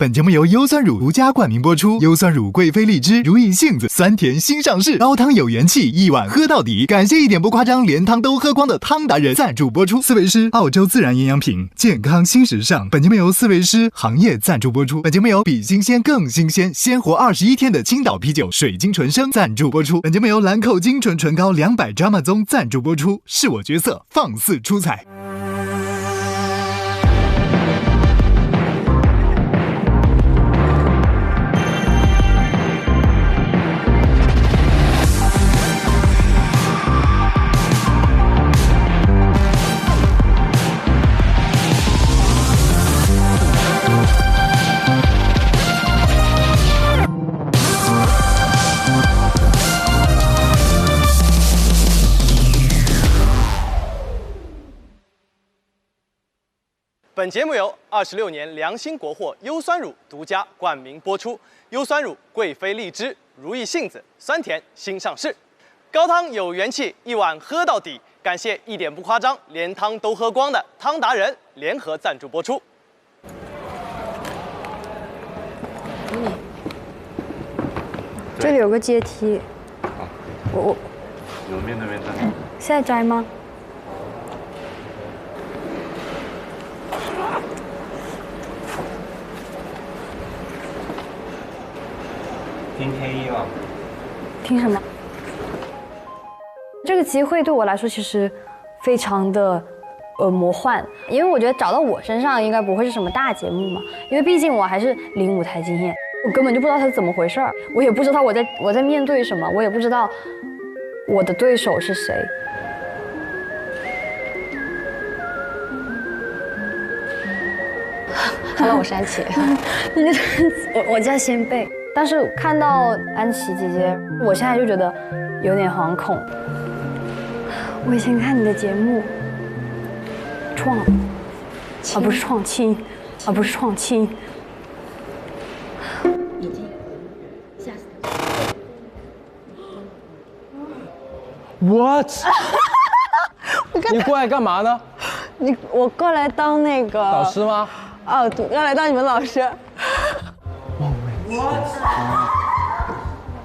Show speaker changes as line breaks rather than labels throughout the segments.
本节目由优酸乳独家冠名播出。优酸乳贵妃荔枝如意杏子酸甜新上市，高汤有元气，一碗喝到底。感谢一点不夸张连汤都喝光的汤达人赞助播出。思维诗澳洲自然营养品，健康新时尚。本节目由思维诗行业赞助播出。本节目由比新鲜更新鲜，鲜活21天的青岛啤酒水晶纯生赞助播出。本节目由兰蔻精纯唇膏200 drama 宗赞助播出。是我角色，放肆出彩。
本节目由26年良心国货优酸乳独家冠名播出。优酸乳贵妃荔枝如意杏子酸甜新上市，高汤有元气，一碗喝到底。感谢一点不夸张连汤都喝光的汤达人联合赞助播出。
这里有个阶梯，我
有面对面站。
现在摘吗？
听天一吗？
听什么？这个机会对我来说其实非常的魔幻，因为我觉得找到我身上应该不会是什么大节目嘛，因为毕竟我还是零舞台经验，我根本就不知道它是怎么回事儿，我也不知道我在面对什么，我也不知道我的对手是谁。
好了，我是安琪。
我叫仙贝。但是看到安琪姐姐，我现在就觉得有点惶恐。我以前看你的节目，不是创新。
已经吓死
了。What？ 你过来干嘛呢？
我过来当那个
导师吗？
哦，对，要来当你们老师。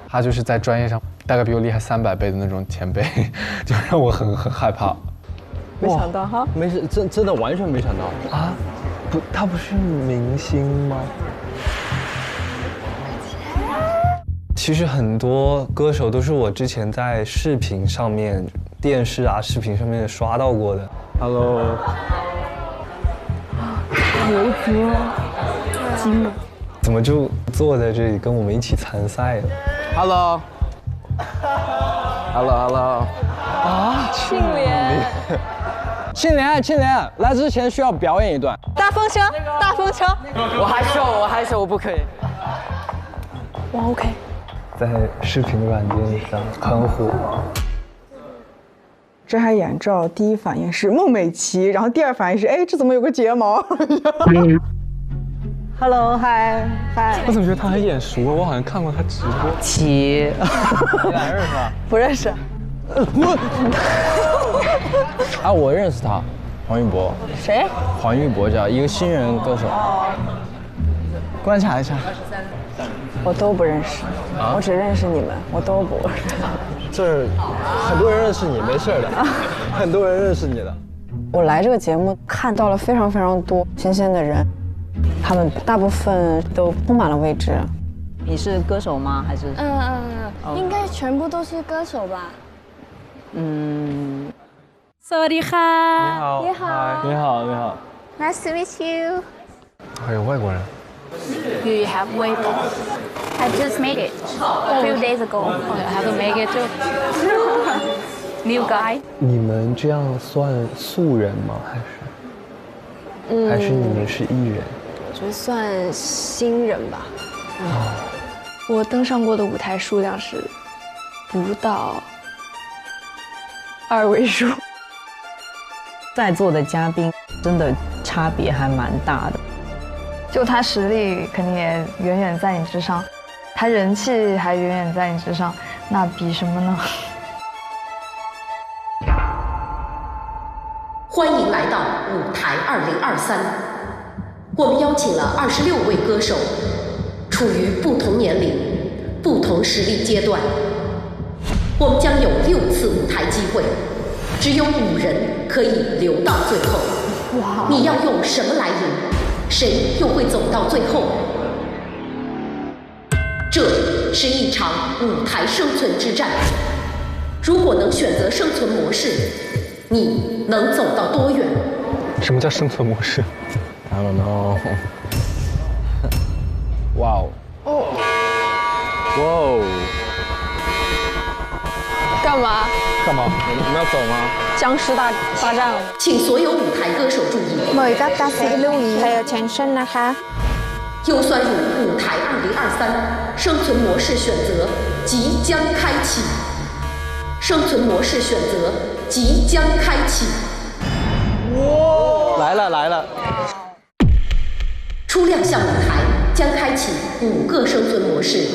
他就是在专业上大概比我厉害300倍的那种前辈，就让我很害怕。
没想到哈，
没事，真的完全没想到啊！不，他不是明星吗？其实很多歌手都是我之前在视频上面、电视啊、视频上面刷到过的。Hello，
维泽，金了。
怎么就坐在这里跟我们一起参赛呢 ？Hello， 啊，
庆怜，
庆怜，来之前需要表演一段。
大风车，
我害羞，我不可以。
我 OK。
在视频软件上很火。
睁开眼之后，第一反应是孟美岐，然后第二反应是，哎，这怎么有个睫毛？Hello， 嗨。
我怎么觉得他很眼熟啊？我好像看过他直播。
齐，
你俩认识吗？
不认识。
啊，我认识他，黄玉博。
谁？
黄玉博叫一个新人歌手。观察一下。
我都不认识，我只认识你们，我都不认识。
这很多人认识你，没事的，很多人认识你的。
我来这个节目看到了非常非常多新鲜的人，他们大部分都充满了未知。
你是歌手吗？还是？
应该全部都是歌手吧。
สวัสดีค่ะ
你好。
Nice to meet you.
还有外国人。
You have waited. I just made it a few days ago. I have to make it too. New guy.
你们这样算素人吗？还是你们是艺人？
我觉得算新人吧。我登上过的舞台数量是不到2位数。
在座的嘉宾真的差别还蛮大的。
就他实力肯定也远远在你之上，他人气还远远在你之上，那比什么呢？
欢迎来到舞台2023，我们邀请了26位歌手，处于不同年龄、不同实力阶段。我们将有6次舞台机会，只有5人可以留到最后。哇！你要用什么来赢？谁又会走到最后？这是一场舞台生存之战。如果能选择生存模式，你能走到多远？
什么叫生存模式
？I don't know 。哇哦！哦！哇哦！
干嘛？
干嘛？我们要走吗？
僵尸大战了！
请所有舞台歌手注意。
mời các ca sĩ lưu ý pay attention นะคะ。
优酸乳舞台2023生存模式选择即将开启。生存模式选择即将开启。
哇！来了！
初亮相舞台将开启5个生存模式。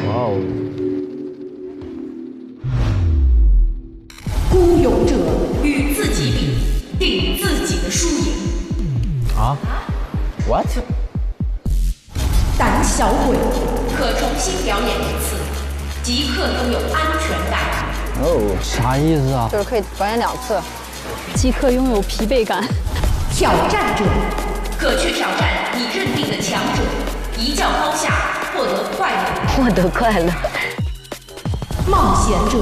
哇哦！
孤勇者与自己比，定自己的输赢。
啊 ？What？
胆小鬼可重新表演1次，即刻拥有安全感。
哦，啥意思啊？
就是可以表演2次，
即刻拥有疲惫感。
挑战者可去挑战你认定的强者，一较高下，获得快乐。冒险者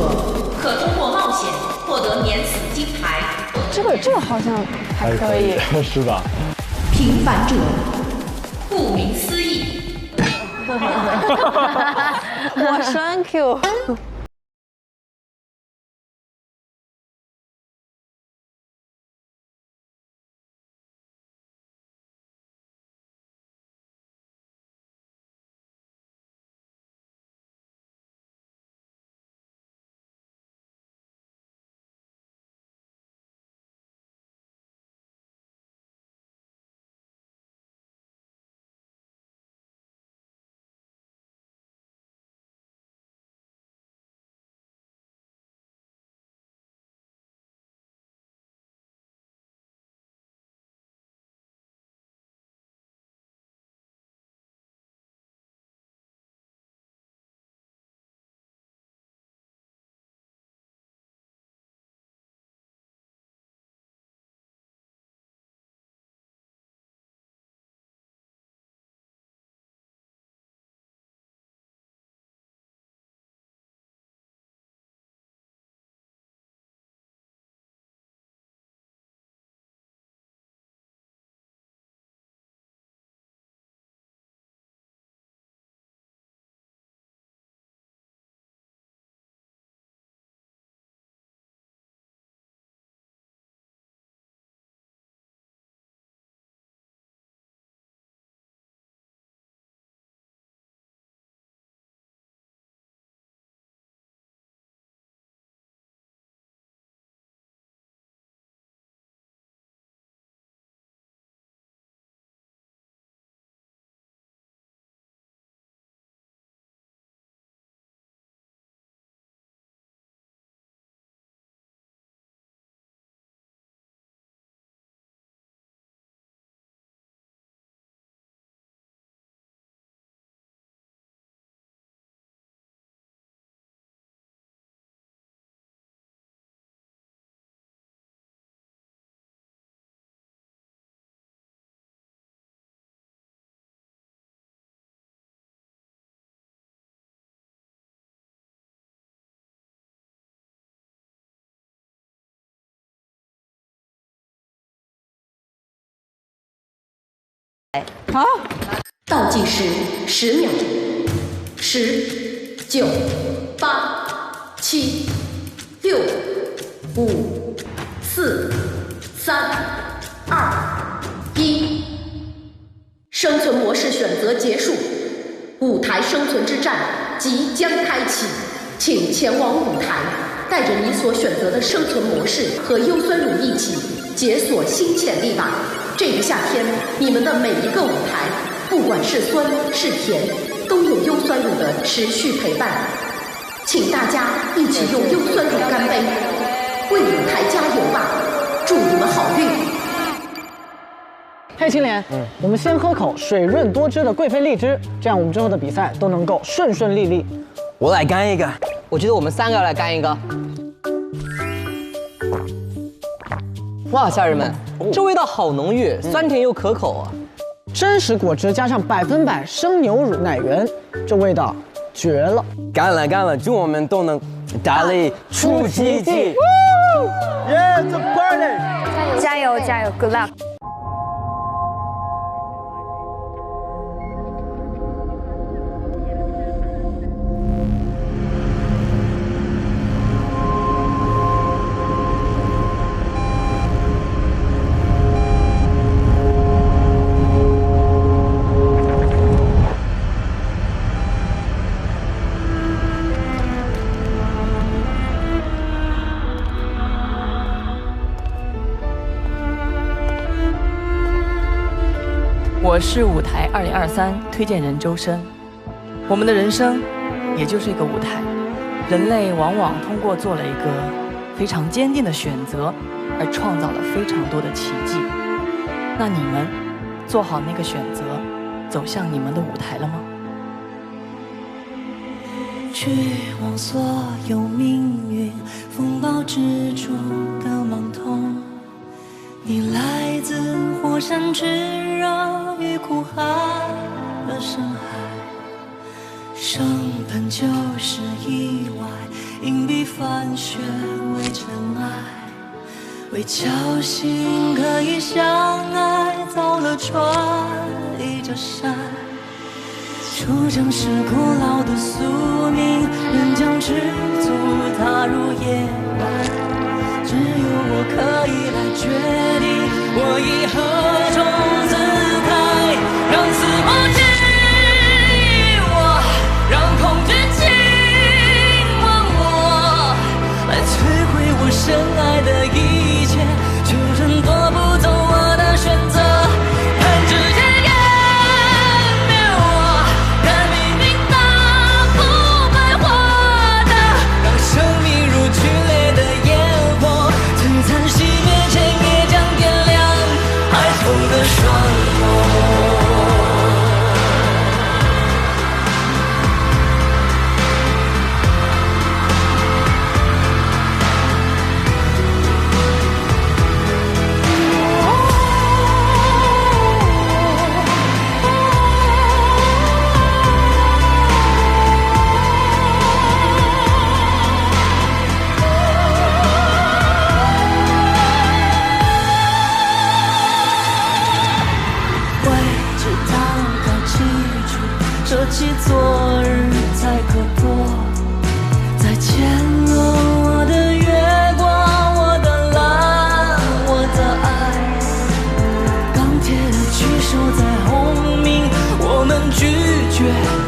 可通过冒险获得免死金牌。
这个好像还可以。
是的。
平凡者顾名思义。
我Thank you。好，
倒计时10秒，10、9、8、7、6、5、4、3、2、1，生存模式选择结束，舞台生存之战即将开启，请前往舞台，带着你所选择的生存模式和优酸乳一起解锁新潜力吧。这个夏天，你们的每一个舞台，不管是酸是甜，都有优酸乳的持续陪伴。请大家一起用优酸乳干杯，为舞台加油吧！祝你们好运！
黑青莲，我们先喝口水润多汁的贵妃荔枝，这样我们之后的比赛都能够顺顺利利。
我来干一个，我觉得我们3个来干一个。哇，家人们，这味道好浓郁，酸甜又可口啊！
真实果汁加上100%生牛乳奶源，这味道绝了！
干了干了，祝我们都能大力出奇迹！
Yeah, it's a party！
加油加油 ，Good luck！
我是舞台2023推荐人周深。我们的人生也就是一个舞台，人类往往通过做了一个非常坚定的选择，而创造了非常多的奇迹。那你们做好那个选择，走向你们的舞台了吗？
去往所有命运风暴之中的梦痛。你来自火山炽热与苦寒的深海，生本就是意外，硬币翻雪为尘埃，为侥幸可以相爱，造了船，移着山。出征是古老的宿命，人将赤足踏入夜晚。只有我可以来决定，我以何种姿态，让死亡治愈我，让恐惧亲吻我，来摧毁我深爱的一切，却仍夺不走我的选择。看直接湮灭我，看明明大不白活的，让生命如剧烈的烟火，璀璨熄灭前也将点亮孩童的双眸。舍弃昨日才可多，再牵了我的月光，我的蓝，我的爱，钢铁的巨手在轰鸣，我们拒绝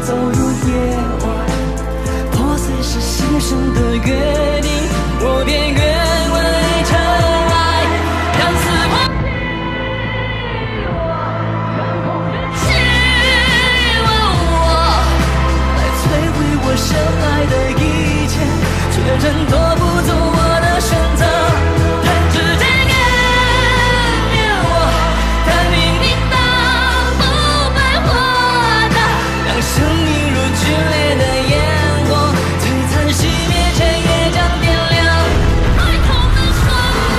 走入夜晚，破碎是新生的约定，我便愿为尘埃，让死亡我深爱的一切，却仍夺不走我的选择。看直接湮灭我，看明明大不白活的，让生命如剧烈的烟火，璀璨熄灭前也将点亮孩童的双眸。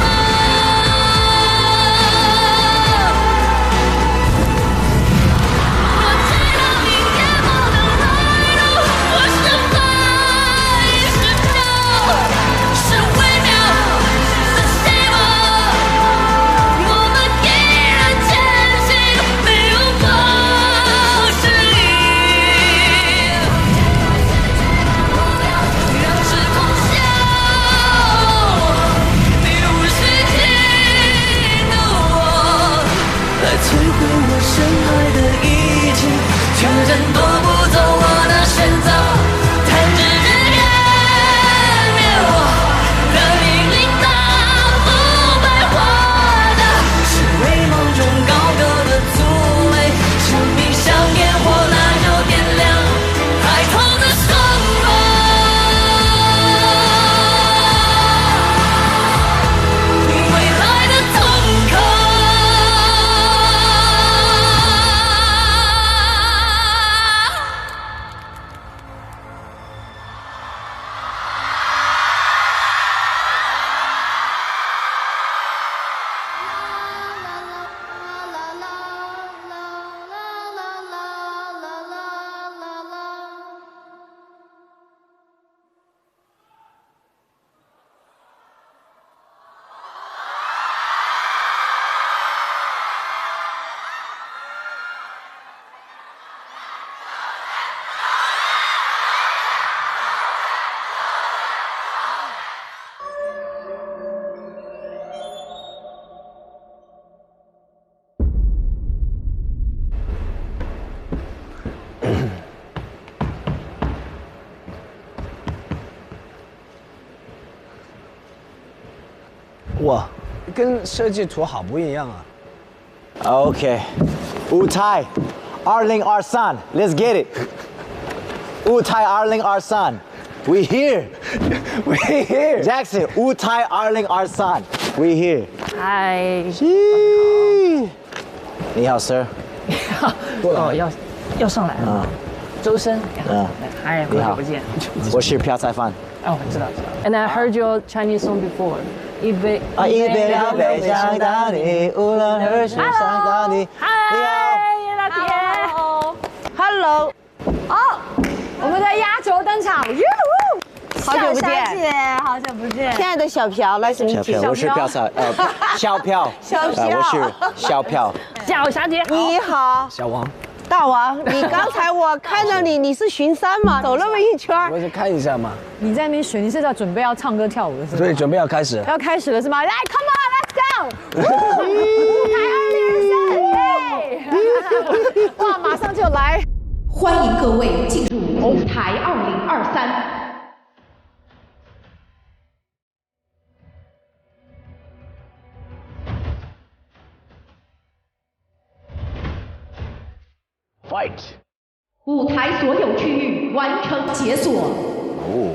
我知道明天不能来路，我是是微妙的希望，我们依然前行，没有过失忆，让时空笑，你无需听的我，来摧毁我深爱的一切，却仍夺不走我的选择。弹指之间未来的痛
哇，跟设计图好不一样啊。
OK， 舞台2023 ，Let's get it。舞台2023 ，We here，We here。Jackson， 舞台2023 ，We here。
嗨，
你好 ，Sir。
哦，要上来了。周深。嗨，好久不见。
我是朴菜饭。
哦，知道。And I heard your Chinese song before。一杯两杯想到你，无论何时想到你。嗨，老铁。Hello。
哦，我们的压轴登场，
好久不见，
小姐，好久不见。
亲爱的小朴，来什么？
我是朴菜，小朴，我是小朴。
小霞姐，
你好。
小王。
大王，你刚才我看到你是巡山嘛，走那么一圈。
我是看一下嘛。
你在那边选，你是在准备要唱歌跳舞的是吗？
对，准备要开始。
要开始了是吗？来 ，Come on，Let's go！ 舞台2023，哇，马上就来！
欢迎各位进入舞台2023。
Fight！
舞台所有区域完成解锁。
哦，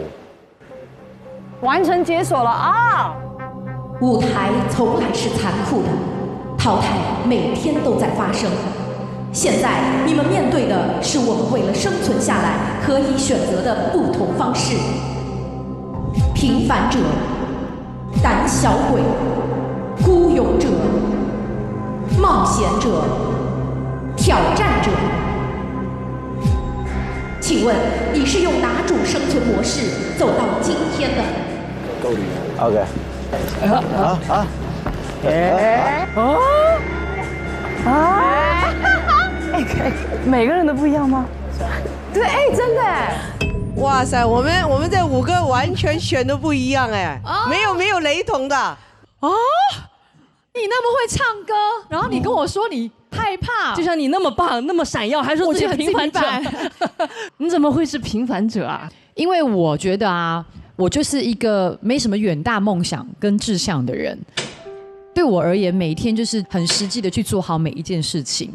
完成解锁了啊！
舞台从来是残酷的，淘汰每天都在发生。现在你们面对的是我们为了生存下来可以选择的不同方式：平凡者、胆小鬼、孤勇者、冒险者、挑战者。 请问你是用哪种生存模式走到今天的
？OK。
每个人都不一样吗？
对，哎，真的哎。
哇塞，我们这5个完全选的不一样哎，没有雷同的。
哦，你那么会唱歌，然后你跟我说你。 害怕，
就像你那么棒，那么闪耀，还说自己平凡者，你怎么会是平凡者啊？
因为我觉得啊，我就是一个没什么远大梦想跟志向的人。对我而言，每一天就是很实际的去做好每一件事情，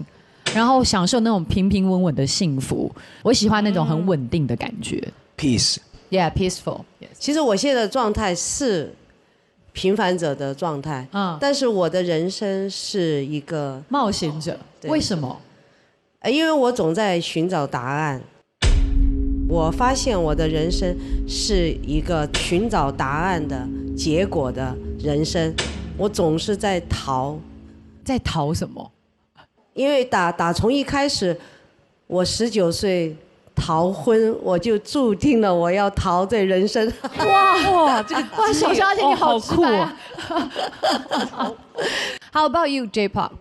然后享受那种平平稳稳的幸福。我喜欢那种很稳定的感觉。
Peace。Yeah,
peaceful.
其实我现在的状态是。 平凡者的状态，但是我的人生是一个
冒险者。为什么？
因为我总在寻找答案。我发现我的人生是一个寻找答案的结果的人生。我总是在逃，
在逃什么？
因为打从一开始，我19岁。 逃婚，我就注定了我要逃这人生。
哇，这个哇，小霞姐你好酷啊 ！How about you, J-pop?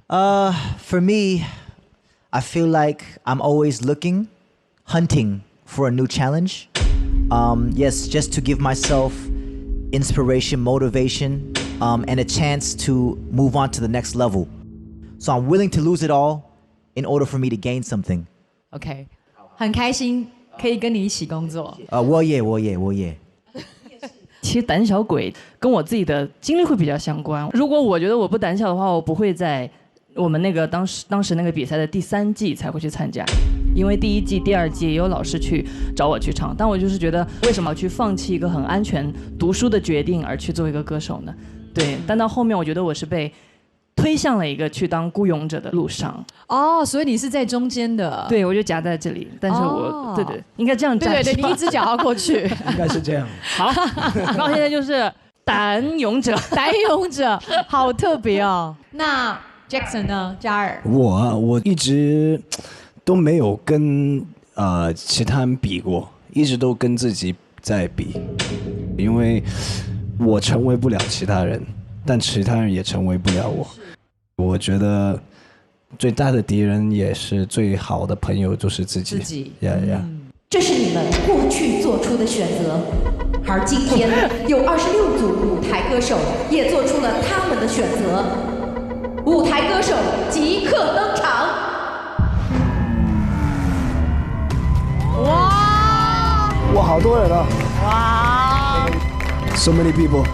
For me, I feel like I'm always looking, hunting for a new challenge. Yes, just to give myself inspiration, motivation, and a chance to move on to the next level. So I'm willing to lose it all in order for me to gain something.
OK. 很开心可以跟你一起工作。
我也。
其实胆小鬼跟我自己的经历会比较相关。如果我觉得我不胆小的话，我不会在我们那个当时那个比赛的第3季才会去参加，因为第1季、第2季也有老师去找我去唱，但我就是觉得为什么去放弃一个很安全读书的决定而去做一个歌手呢？对，但到后面我觉得我是被。 推向了一个去当孤勇者的路上
哦，所以你是在中间的。
对，我就夹在这里，但是我对，应该这样站。
对，你一只脚要过去，
应该是这样。
好，然后现在就是胆勇者，
胆勇者，好特别哦。那 Jackson 呢？嘉尔，
我一直都没有跟其他人比过，一直都跟自己在比，因为我成为不了其他人。 但其他人也成为不了我。我觉得最大的敌人也是最好的朋友就是自己。
这是你们过去做出的选择，而今天有26组舞台歌手也做出了他们的选择。舞台歌手即刻登场！
哇，好多人啊！
哇
，So many people.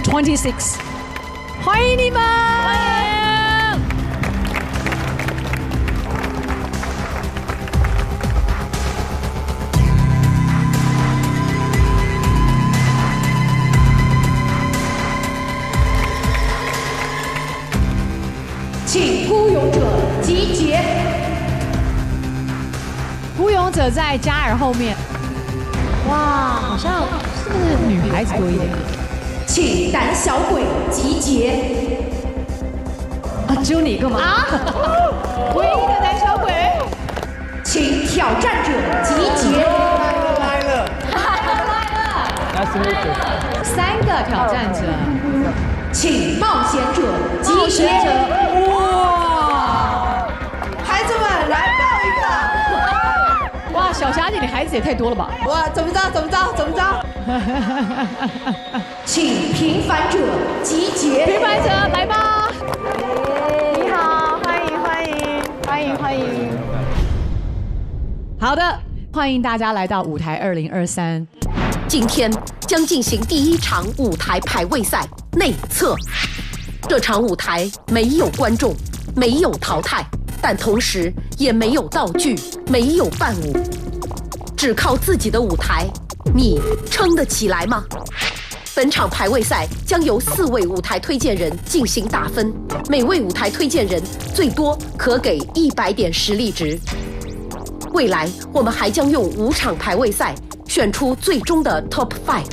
26. 欢迎你们！欢迎！
请孤勇者集结。
孤勇者在嘉尔后面。哇，好像是不是女孩子多一点？
请胆小鬼集结。
啊，只有你一个吗？啊，唯一的胆小鬼。
请挑战者集结。
来了
，3个挑战者。
请冒险者集结。
哇！
孩子们来抱一个！
哇，小霞姐，你孩子也太多了吧？
哇，怎么着？
请平凡者集结。
平凡者来吧！
你好，欢迎。
好的，欢迎大家来到舞台2023。
今天将进行第1场舞台排位赛内测。这场舞台没有观众，没有淘汰，但同时也没有道具，没有伴舞，只靠自己的舞台，你撑得起来吗？本场排位赛将由4位舞台推荐人进行打分，每位舞台推荐人最多可给100点实力值。未来我们还将用5场排位赛选出最终的 Top 5。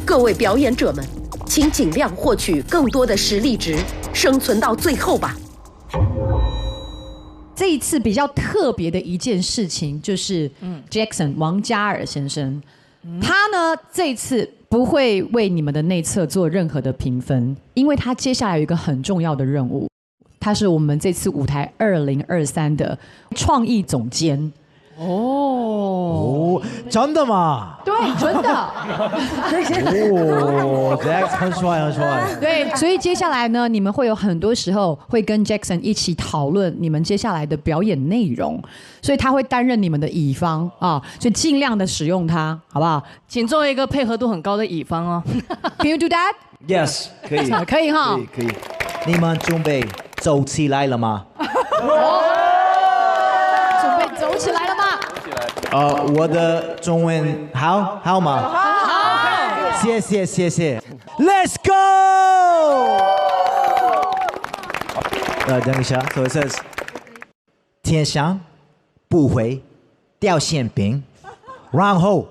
各位表演者们，请尽量获取更多的实力值，生存到最后吧。
这一次比较特别的一件事情就是 Jackson 王嘉尔先生，他呢这一次不会为你们的内测做任何的评分，因为他接下来有一个很重要的任务，他是我们这次舞台2023的创意总监。
哦，真的吗？
对，真的。
哦，Jackson 很帅。
对，所以接下来呢，你们会有很多时候会跟 Jackson 一起讨论你们接下来的表演内容，所以他会担任你们的乙方啊，所以尽量的使用他，好不好？
请作为一个配合度很高的乙方哦。
Can you do that?
Yes， 可以。
可以哈。
可以。你们准备走起来了吗？
准备走起来了吗？
我的中文好吗？好，谢谢。Let's go！ 等一下 ，So it says， 天上不会掉馅饼，然后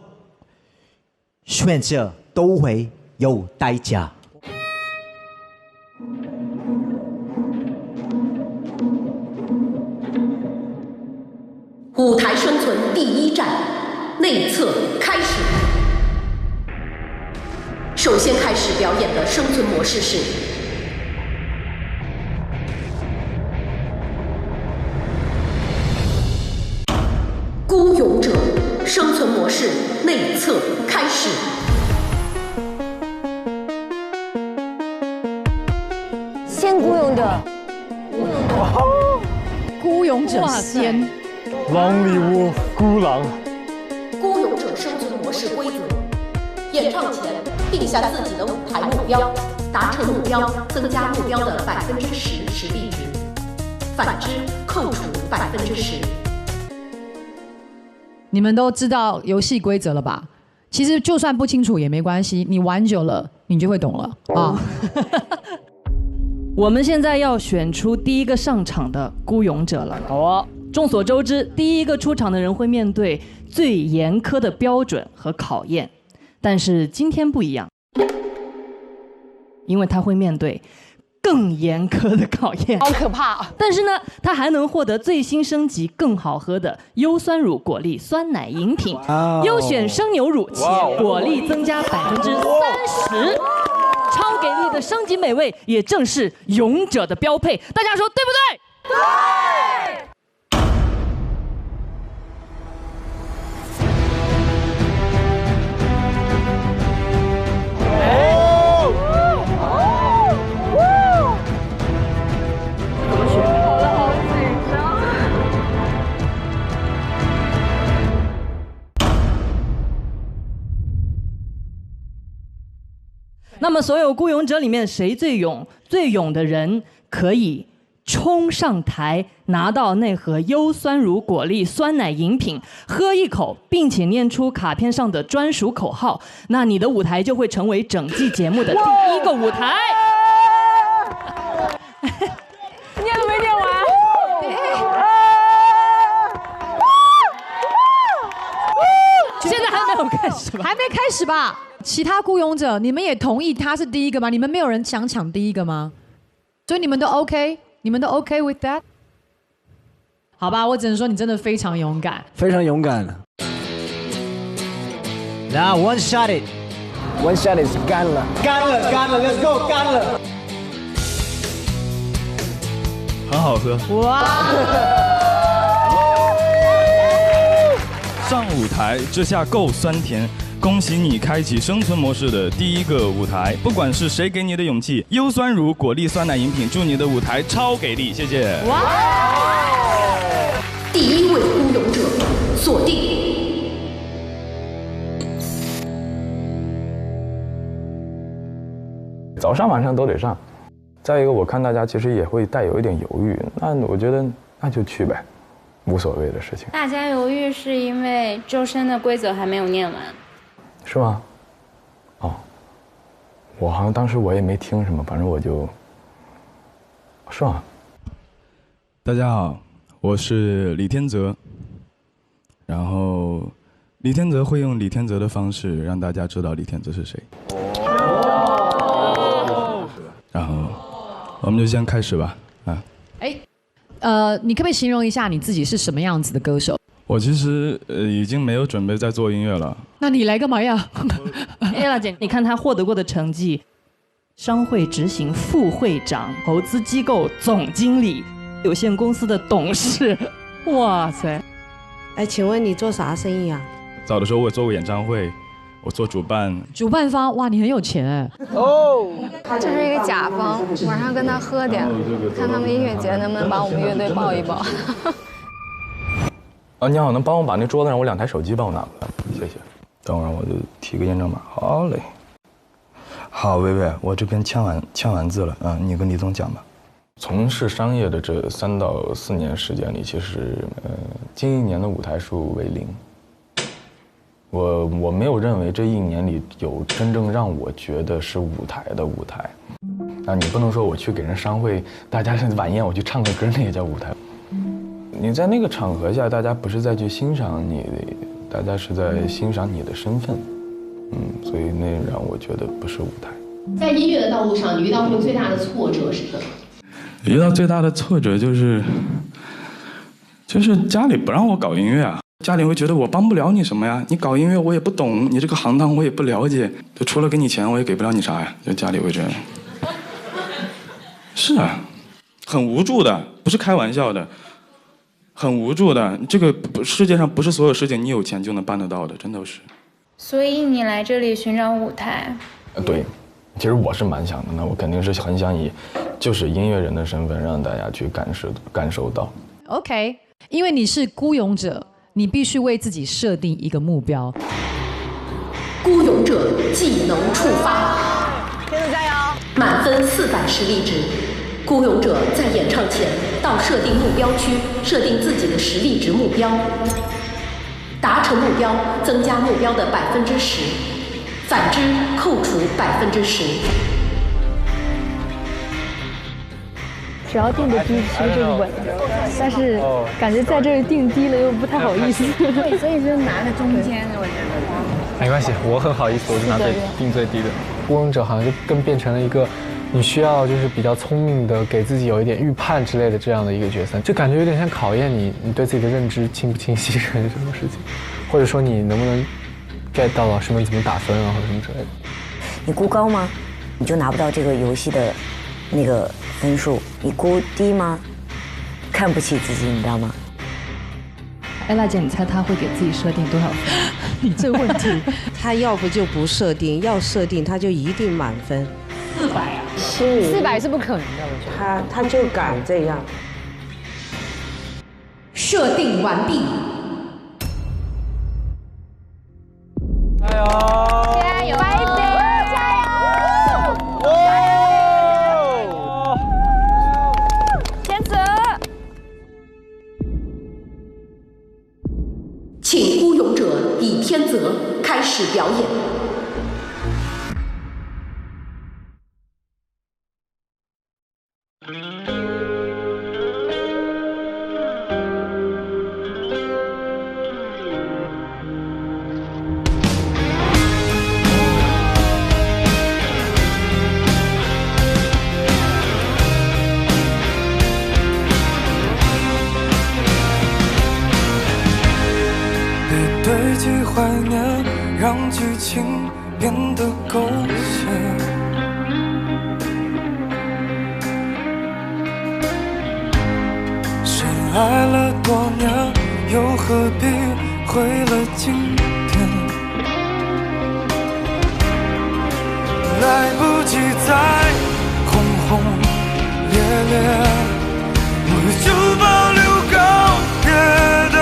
选择都会有代价。
舞台生存第1站，内测开始。首先开始表演的生存模式是孤勇者。生存模式内测开始。
先孤勇者。
孤勇者先。
狼里窝孤狼。
孤勇者生存模式规则：演唱前定下自己的舞台目标，达成目标增加目标的10%实力值，反之扣除10%。
你们都知道游戏规则了吧？其实就算不清楚也没关系，你玩久了你就会懂了啊。
我们现在要选出第一个上场的孤勇者了。好啊。众所周知，第一个出场的人会面对最严苛的标准和考验，但是今天不一样，因为他会面对更严苛的考验，
好可怕。
但是呢，他还能获得最新升级、更好喝的优酸乳果粒酸奶饮品，优选生牛乳，且果粒增加30%。超给力的升级美味，也正是勇者的标配。大家说对不对？对。那么所有孤勇者里面谁最勇？最勇的人可以冲上台，拿到那盒优酸乳果粒酸奶饮品，喝一口，并且念出卡片上的专属口号，那你的舞台就会成为整季节目的第一个舞台。
念都没念完。
现在还没有开始吧？还没开始吧？其他孤勇者，你们也同意他是第一个吗？你们没有人想抢第一个吗？所以你们都 OK？ 你们都 OK with that？ 好吧，我只能说你真的非常勇敢，
非常勇敢。
那 one shot it，one
shot it 是干了，Let's go， 干了。
很好喝。
哇！
上舞台，这下够酸甜。恭喜你开启生存模式的第一个舞台，不管是谁给你的勇气，优酸乳果粒酸奶饮品，祝你的舞台超给力，谢谢。哇！
第一位孤勇者锁定。
早上晚上都得上。再一个，我看大家其实也会带有一点犹豫，那我觉得那就去呗，无所谓的事情。
大家犹豫是因为周深的规则还没有念完。
是吗？哦，我好像当时我也没听什么，反正我就，是吗？
大家好，我是李天泽。然后，李天泽会用李天泽的方式让大家知道李天泽是谁。然后，我们就先开始吧，啊。
你可不可以形容一下你自己是什么样子的歌手？
我其实已经没有准备在做音乐了。
那你来干嘛呀
？Ella 姐，你看她获得过的成绩：商会执行副会长、投资机构总经理、有限公司的董事。哇塞！
哎，请问你做啥生意啊？
早的时候我做过演唱会，我做主办。
主办方，哇，你很有钱哎。
哦，这是一个甲方，晚上跟他喝点，看他们音乐节能不能把我们乐队抱一抱。
你好，能帮我把那桌子上我2台手机帮我拿过来，谢谢。等会儿我就提个验证码。好嘞。好，薇薇，我这边签完字了，你跟李总讲吧。从事商业的这3到4年时间里，其实近1年的舞台数为0。我没有认为这1年里有真正让我觉得是舞台的舞台。你不能说我去给人商会，大家晚宴我去唱个歌，那也叫舞台。你在那个场合下，大家不是在去欣赏你，大家是在欣赏你的身份，所以那让我觉得不是舞台。
在音乐的道路上，你遇到过最大的挫折是什么？
遇到最大的挫折就是家里不让我搞音乐啊，家里会觉得我帮不了你什么呀，你搞音乐我也不懂，你这个行当我也不了解，就除了给你钱我也给不了你啥呀，就家里会这样。是啊，很无助的，不是开玩笑的。很无助的，这个世界上不是所有事情你有钱就能办得到的，真的是。
所以你来这里寻找舞台？
对，其实我是蛮想的，那我肯定是很想以就是音乐人的身份让大家去感受到。
OK， 因为你是孤勇者，你必须为自己设定一个目标。
孤勇者技能触发，
天子加油！
满分400实力值。孤勇者在演唱前到设定目标区设定自己的实力值目标，达成目标增加目标的10%，反之扣除10%。
只要定的低，其实就是稳的，但是感觉在这里定低了又不太好意思，
对，所以就拿个中间，我觉得。
没关系，我很好意思，我就拿最定最低的。孤勇者好像就更变成了一个。你需要就是比较聪明的，给自己有一点预判之类的这样的一个角色，就感觉有点像考验你对自己的认知清不清晰这种事情，或者说你能不能 get 到老师们怎么打分啊或者什么之类的。
你估高吗？你就拿不到这个游戏的那个分数。你估低吗？看不起自己，你知道吗
？Ella姐，你猜他会给自己设定多少分？你这问题，
他要不就不设定，要设定他就一定满分。
400啊，400是不可能的，我觉得。
他就敢这样。
设定完毕。
加油！加油！加油！
始表演。
堆积怀念，让剧情变得狗血。深爱了多年，又何必毁了经典？来不及再轰轰烈烈，我就保留告别的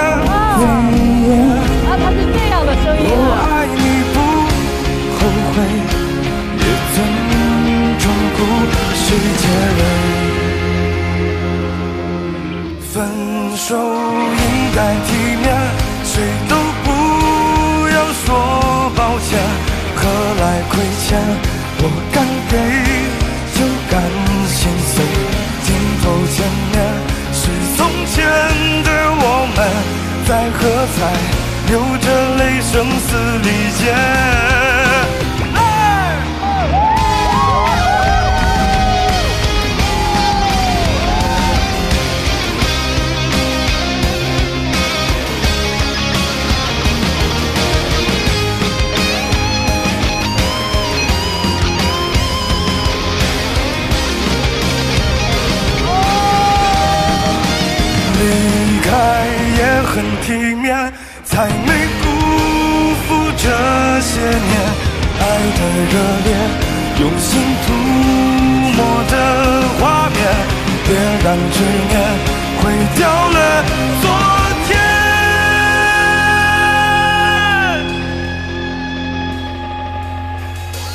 语言。
他是这样的声音
我爱你不后悔，也尊重故事结尾。分手应该体面，谁都不要说抱歉，何来亏欠？我敢给就敢心碎，镜头前面是从前的我们，在喝彩。流着泪，生死离间。离开也很体面。才没辜负这些年爱的热烈，用心涂抹的画面，别让执念毁掉了昨天。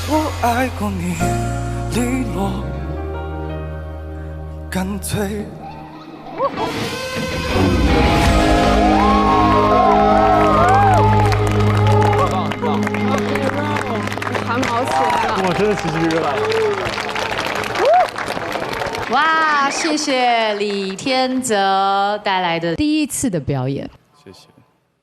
我爱过你，利落干脆。
汗毛起来了，
我真的起鸡皮疙瘩。
哇，谢谢李天泽带来的第一次的表演，
谢谢。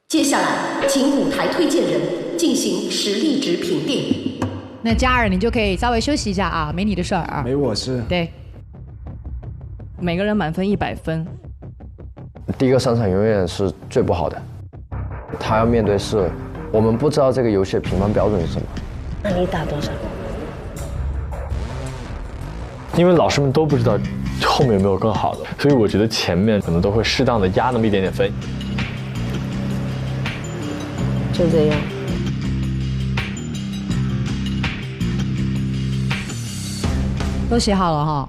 接下来，请舞台推荐人进行实力值评定。
那嘉儿，你就可以稍微休息一下啊，没你的事儿啊。
没我事。
对。
每个人满分100分。
第一个上场永远是最不好的，他要面对是，我们不知道这个游戏的评分标准是什么。
那你打多少？
因为老师们都不知道后面有没有更好的，所以我觉得前面可能都会适当的压那么一点点分。
就这样。
都写好了哈，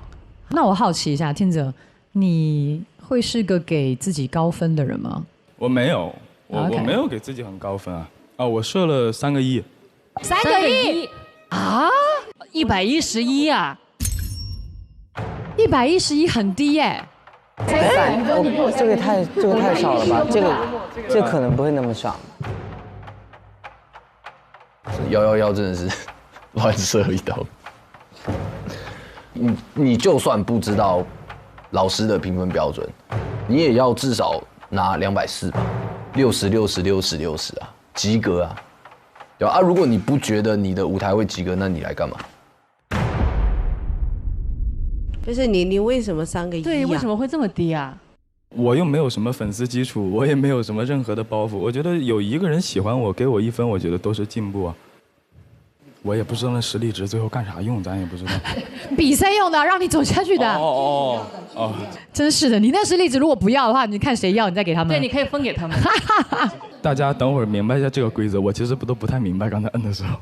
那我好奇一下，天泽，你会是个给自己高分的人吗？
我没有，我没有给自己很高分啊。啊，我设了3个亿。
3个亿啊
？111呀
？111很低耶。
这个太少了吧？这可能不会那么少。
111真的是乱射一刀。你就算不知道老师的评分标准，你也要至少拿240吧，60啊，及格啊，对吧？啊，如果你不觉得你的舞台会及格，那你来干嘛？
就是你为什么3个亿？
对，为什么会这么低啊？
我又没有什么粉丝基础，我也没有什么任何的包袱。我觉得有一个人喜欢我，给我1分，我觉得都是进步啊。我也不知道那实力值最后干啥用，咱也不知道。
比赛用的，让你走下去的。
哦。
真是的，你那实力值如果不要的话，你看谁要，你再给他们。
对，你可以分给他们。
大家等会儿明白一下这个规则，我其实都不太明白刚才摁的时候。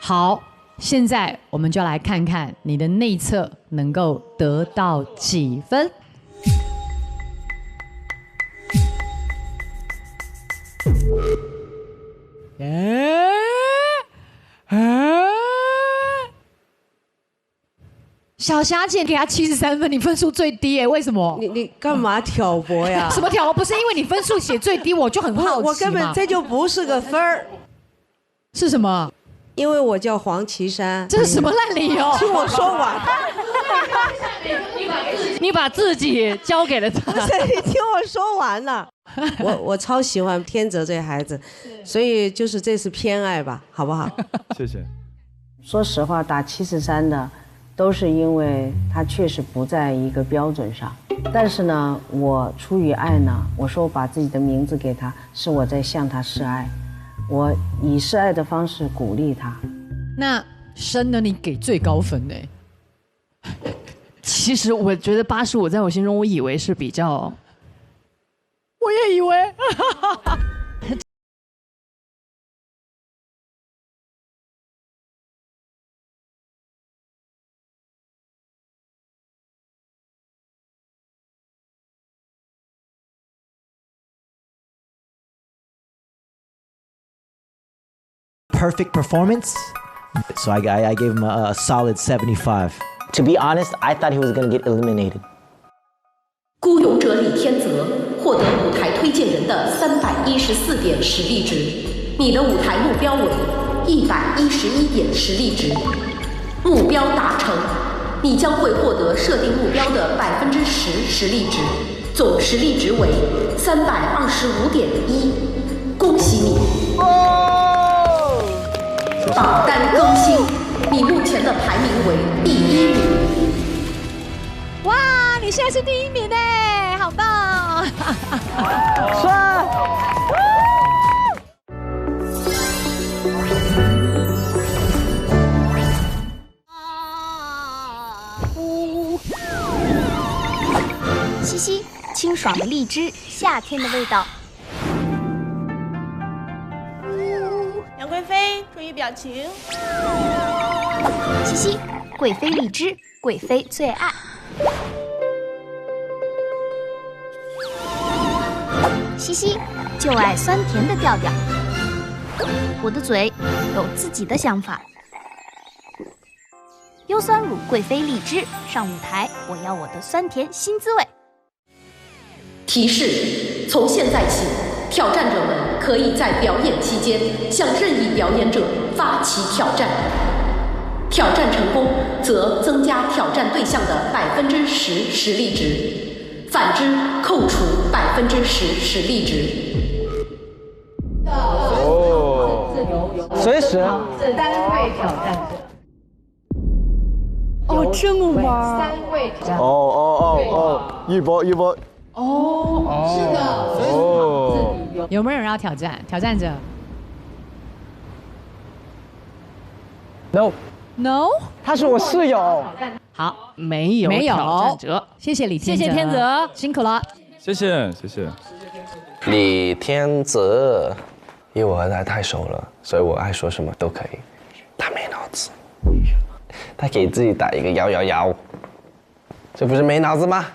好，现在我们就来看看你的内测能够得到几分。小霞姐给她73分，你分数最低耶？为什么？
你干嘛挑拨呀？
什么挑拨？不是因为你分数写最低，我就很好奇嘛。
我根本这就不是个分儿。
是什么？
因为我叫黄绮珊。
这是什么烂理由？
听我说完。
你把自己交给了他。
不是，你听我说完了。我超喜欢天泽这孩子，所以就是这是偏爱吧，好不好？
谢谢。
说实话，打73的，都是因为他确实不在一个标准上。但是呢，我出于爱呢，我说我把自己的名字给他，是我在向他示爱，我以示爱的方式鼓励他。
那生呢？你给最高分呢？
其实我觉得85在我心中，我以为是比较，
我也以为。
Perfect performance. So I gave him a solid 75. To be honest, I thought he was going to get eliminated.
孤勇者李天泽获得舞台推荐人的314点实力值，你的舞台目标为111点实力值，目标达成，你将会获得设定目标的10%实力值，总实力值为325.1，恭喜你！榜单更新，你目前的排名为第1名。
哇，你现在是第1名哎，好棒！
帅！
西西，清爽的荔枝，夏天的味道。
杨贵妃，注意表情。
西西，贵妃荔枝，贵妃最爱。西西，就爱酸甜的调调。我的嘴有自己的想法。优酸乳贵妃荔枝上舞台，我要我的酸甜新滋味。
提示：从现在起，挑战者们可以在表演期间向任意表演者发起挑战。挑战成功，则增加挑战对象的10%实力值，反之扣除10%实力值。
随时。
单位挑战者。
哦，这么玩
3位挑战。
一波。
是的。哦。有没有人要挑战？挑战者
？No， 他是我室友。
好，
没有挑战者。
谢谢李天泽，谢谢天泽，辛苦了。
谢谢。
李天泽，因为我和他太熟了，所以我爱说什么都可以。他没脑子，他给自己打一个111，这不是没脑子吗？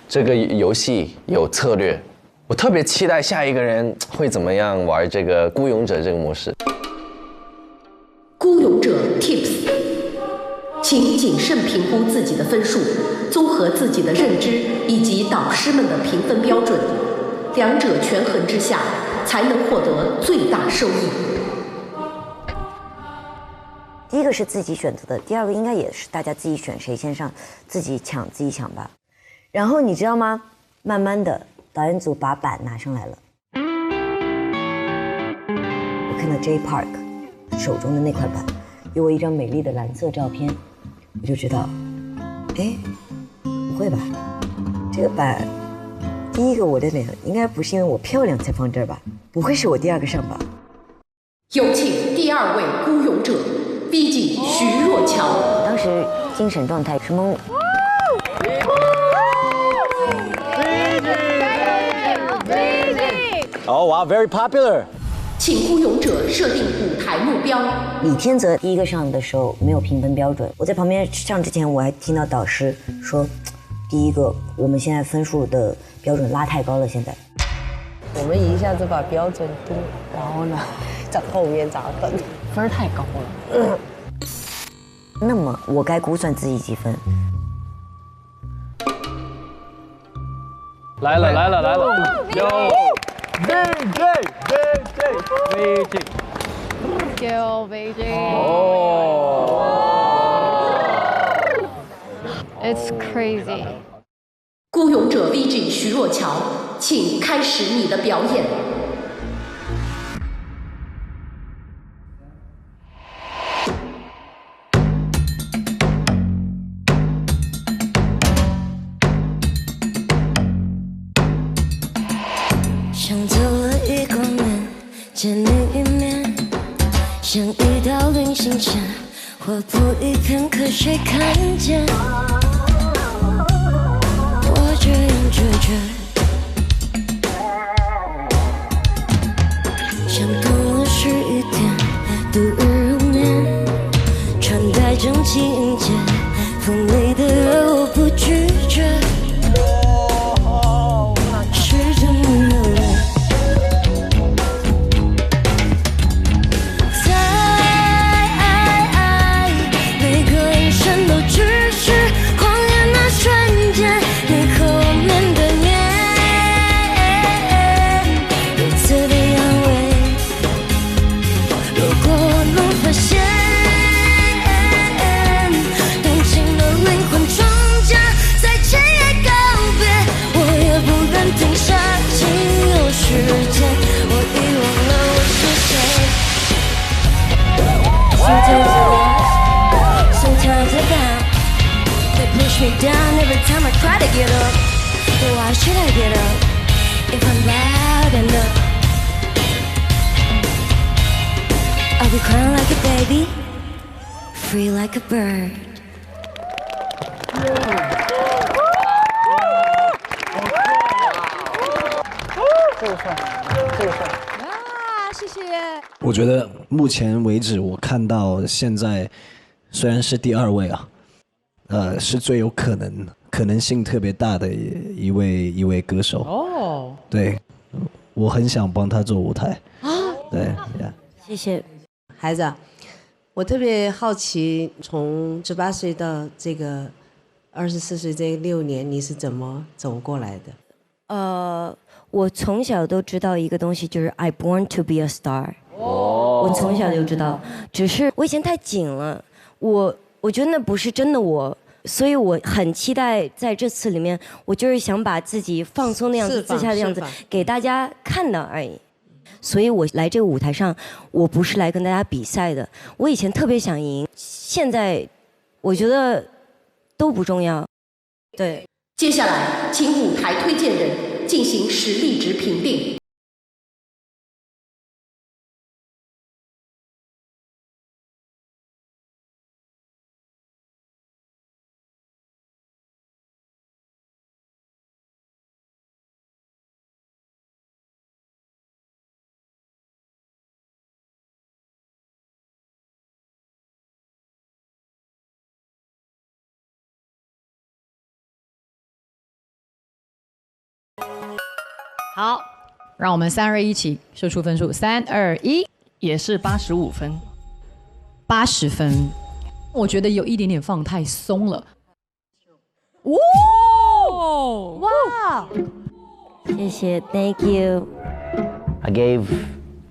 这个游戏有策略，我特别期待下一个人会怎么样玩这个孤勇者这个模式。
孤勇者 Tips， 请谨慎评估自己的分数，综合自己的认知以及导师们的评分标准，两者权衡之下，才能获得最大收益。
第一个是自己选择的，第二个应该也是大家自己选谁先上，自己抢吧。然后你知道吗？慢慢的，导演组把板拿上来了。我看到 J Park 手中的那块板，有我一张美丽的蓝色照片，我就知道，哎，不会吧？这个板，第一个我的脸应该不是因为我漂亮才放这儿吧？不会是我第二个上吧？
有请第2位孤勇者 B 级徐若乔。
当时精神状态什么？Oh
wow, very popular.
请孤勇者设定舞台目标。
李天泽第一个上的时候没有评分标准，我在旁边上之前我还听到导师说，第一个我们现在分数的标准拉太高了，现在。
我们一下子把标准定高了，在后面咋分？
分太高了。
那么我该估算自己几分？
来了，有 VJ，
Thank you, Beijing. It's crazy.
孤勇者 VG 徐若乔，请开始你的表演。
想走了一光年，见你一面，像一道菱形线，划破一片，可谁看见？我这样决绝，想通了是一天，度日如年，穿戴整齐迎接，锋利的热我不拒绝。Me down every time I try to get up. So why should I get up if I'm loud enough? I'll be crying like a baby, free like a bird.
谢谢。
我觉得目前为止，我看到现在虽然是第2位啊。是最有可能性特别大的一位歌手哦。对，我很想帮他做舞台啊。对，
谢谢，孩子。我特别好奇，从18岁到这个24岁这6年，你是怎么走过来的？我从小都知道一个东西，就是 I born to be a star。我从小就知道，只是我以前太紧了，我觉得那不是真的我，所以我很期待在这次里面，我就是想把自己放松的样子、自洽的样子给大家看到而已。所以我来这个舞台上，我不是来跟大家比赛的。我以前特别想赢，现在我觉得都不重要。对，
接下来请舞台推荐人进行实力值评定。
好，让我们3、2、1起秀出分数，3、2、1，
也是85分
，80分。我觉得有一点点放太松了。哇！
谢谢 ，Thank you。
I gave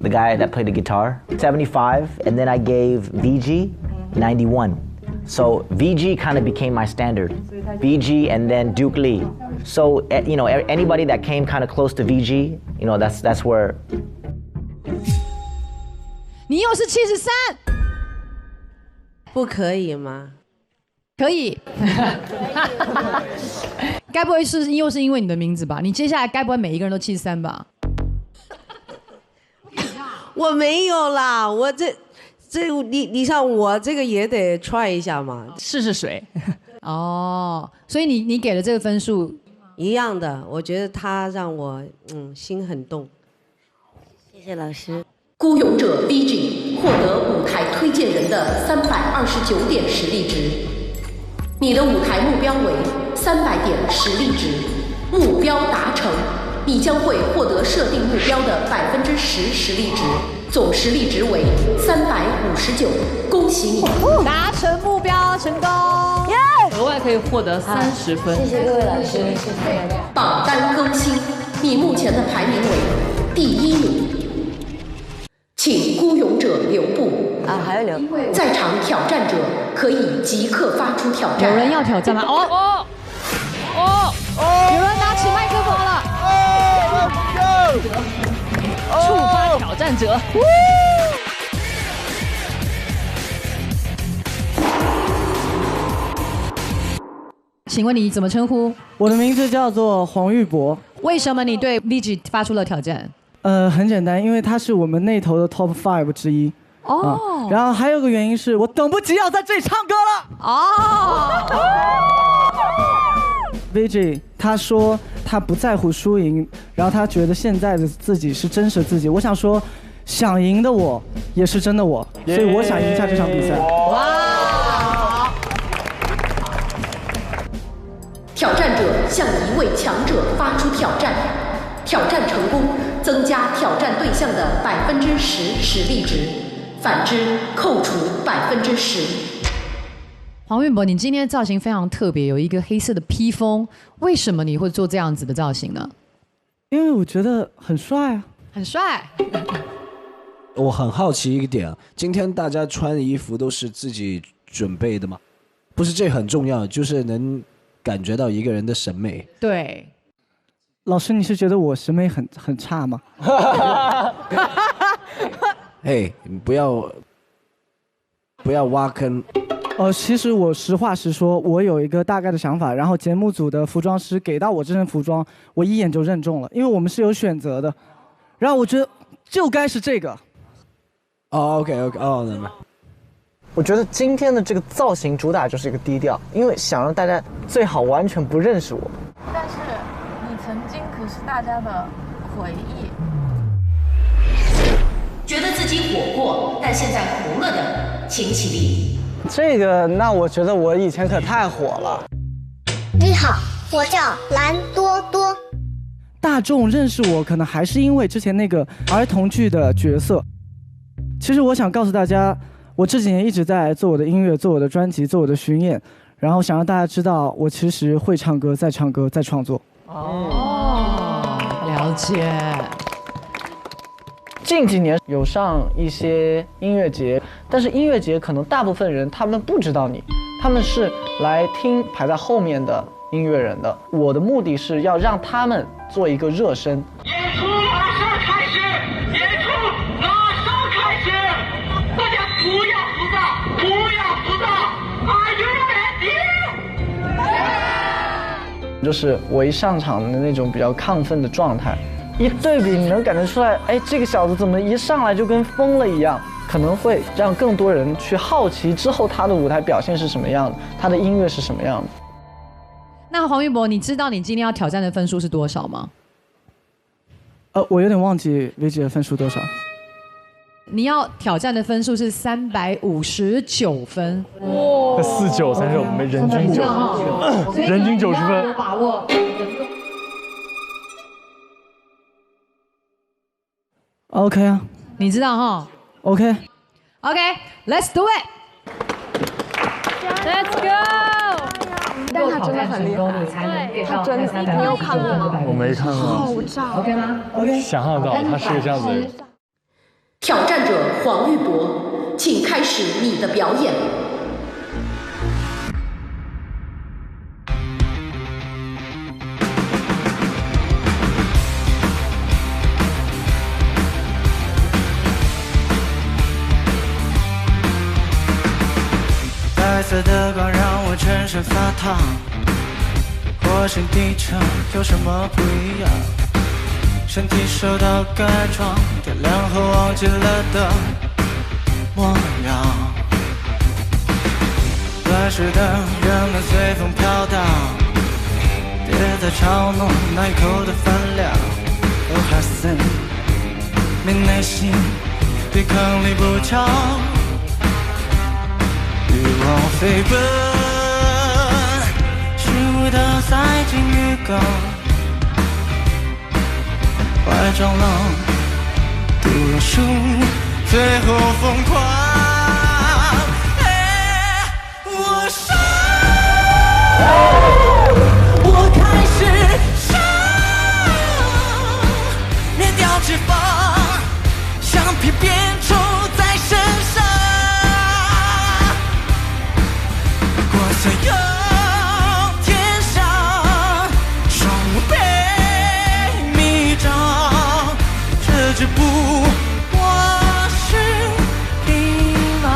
the guy that played the guitar 75, and then I gave VG 91. So VG kind of became my standard. VG and then Duke Lee. So you know, anybody that came kind of close to VG, you know, that's where.
你又是73，
不可以吗？
可以。该不会又是因为你的名字吧？你接下来该不会每一个人都73吧？
我没有啦，我这你像我这个也得 try 一下嘛，
试水。
哦，所以你给的这个分数
一样的，我觉得他让我心很动。谢谢老师。
孤勇者 VG 获得舞台推荐人的329点实力值，你的舞台目标为300点实力值，目标达成，你将会获得设定目标的10%实力值，总实力值为359，恭喜你
达成目标成功，
额外可以获得30分。
谢谢各位老师，谢谢大家。
榜单更新，你目前的排名为第1名。请孤勇者留步。
还要留。
在场挑战者可以即刻发出挑战。
有人要挑战吗？有人拿起麦克风了。触发挑战者。请问你怎么称呼？
我的名字叫做黄玉博。
为什么你对 Vigi 发出了挑战？
很简单，因为他是我们那头的 Top 5之一。然后还有个原因是我等不及要在这里唱歌了。Vigi 他说他不在乎输赢，然后他觉得现在的自己是真实的自己。我想说，想赢的我也是真的我，所以我想赢下这场比赛。
挑战者向一位强者发出挑战，挑战成功，增加挑战对象的10%实力值，反之扣除10%。
黄韵博，你今天的造型非常特别，有一个黑色的披风，为什么你会做这样子的造型呢？
因为我觉得很帅啊，
很帅。
我很好奇一个点啊，今天大家穿的衣服都是自己准备的吗？不是，这很重要，就是能感觉到一个人的审美。
对，
老师，你是觉得我审美很差吗？
嘿，你不要挖坑。
其实我实话实说，我有一个大概的想法，然后节目组的服装师给到我这身服装，我一眼就认中了，因为我们是有选择的，然后我觉得就该是这个。
OK， 明白。
我觉得今天的这个造型主打就是一个低调，因为想让大家最好完全不认识我。
但是你曾经可是大家的回忆。
觉得自己火过，但现在糊了的，请起立。
这个，那我觉得我以前可太火了。
你好，我叫蓝多多。
大众认识我，可能还是因为之前那个儿童剧的角色。其实我想告诉大家，我这几年一直在做我的音乐，做我的专辑，做我的巡演，然后想让大家知道，我其实会唱歌，在唱歌，在创作。
了解。
近几年有上一些音乐节，但是音乐节可能大部分人他们不知道你，他们是来听排在后面的音乐人的。我的目的是要让他们做一个热身。
演出马上开始，演出马上开始，大家不要浮躁，不要浮躁 ，Are you ready？
就是我一上场的那种比较亢奋的状态。一对比，你能感觉出来，哎，这个小子怎么一上来就跟疯了一样？可能会让更多人去好奇之后他的舞台表现是什么样的，他的音乐是什么样的。
那黄玉博，你知道你今天要挑战的分数是多少吗？
我有点忘记Vigi的分数多少。
你要挑战的分数是359分。
哇，4936，我们人均人均90分。
把握。
OK 啊，
你知道哈
？OK，Let's
do it， Let's go。
但他真的很厉害，他真的，你有看过吗？
我没看过。
好炸
，OK 吗
？OK，
想象到他是个这样子的人。
挑战者黄玉博，请开始你的表演。
白色的光让我全身发烫，火星地球有什么不一样？身体受到改装，天亮后忘记了的模样。乱世的人们随风飘荡，别再嘲弄那一口的分量。哦，哈森，你内心比坑里不长。欲望飞奔，虚无的塞进浴缸，坏蟑螂，读了书，最后疯狂。我傻，我开始傻，灭掉脂肪，橡皮变想要天下双倍迷障，这只不过是皮囊。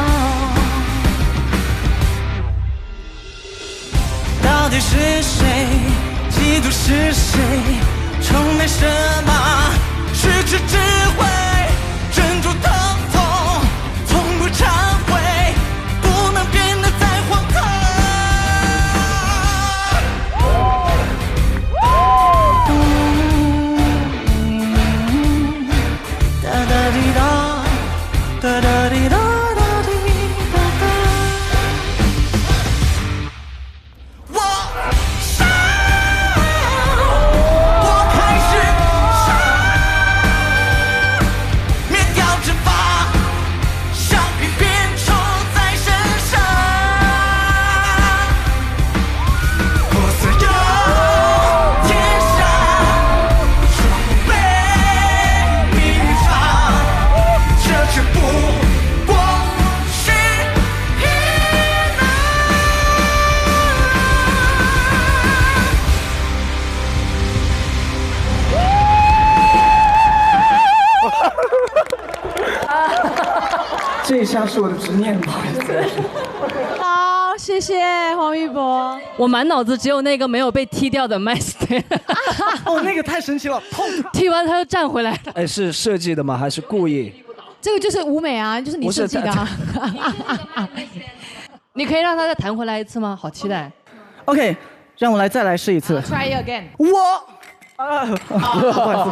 到底是谁嫉妒是谁？成为什么失去智慧？珍珠疼痛从不忏悔，不能变得再荒唐。哒哒滴哒，哒哒滴哒哒滴哒哒。我傻，我开始傻，灭掉惩罚，像片片虫在身上。我想要天下双倍迷障，这只不过是皮囊。
这一下是我的执念，不好意思。
好，谢谢黄玉博。我满脑子只有那个没有被踢掉的 Master。
哦，那个太神奇了，砰！
踢完他又站回来了。
哎，是设计的吗？还是故意？
这个就是舞美啊，就是你设计的、啊。你可以让他再弹回来一次吗？好期待。
OK， 让我再来试一次。
Try it again。
我啊，不好意思，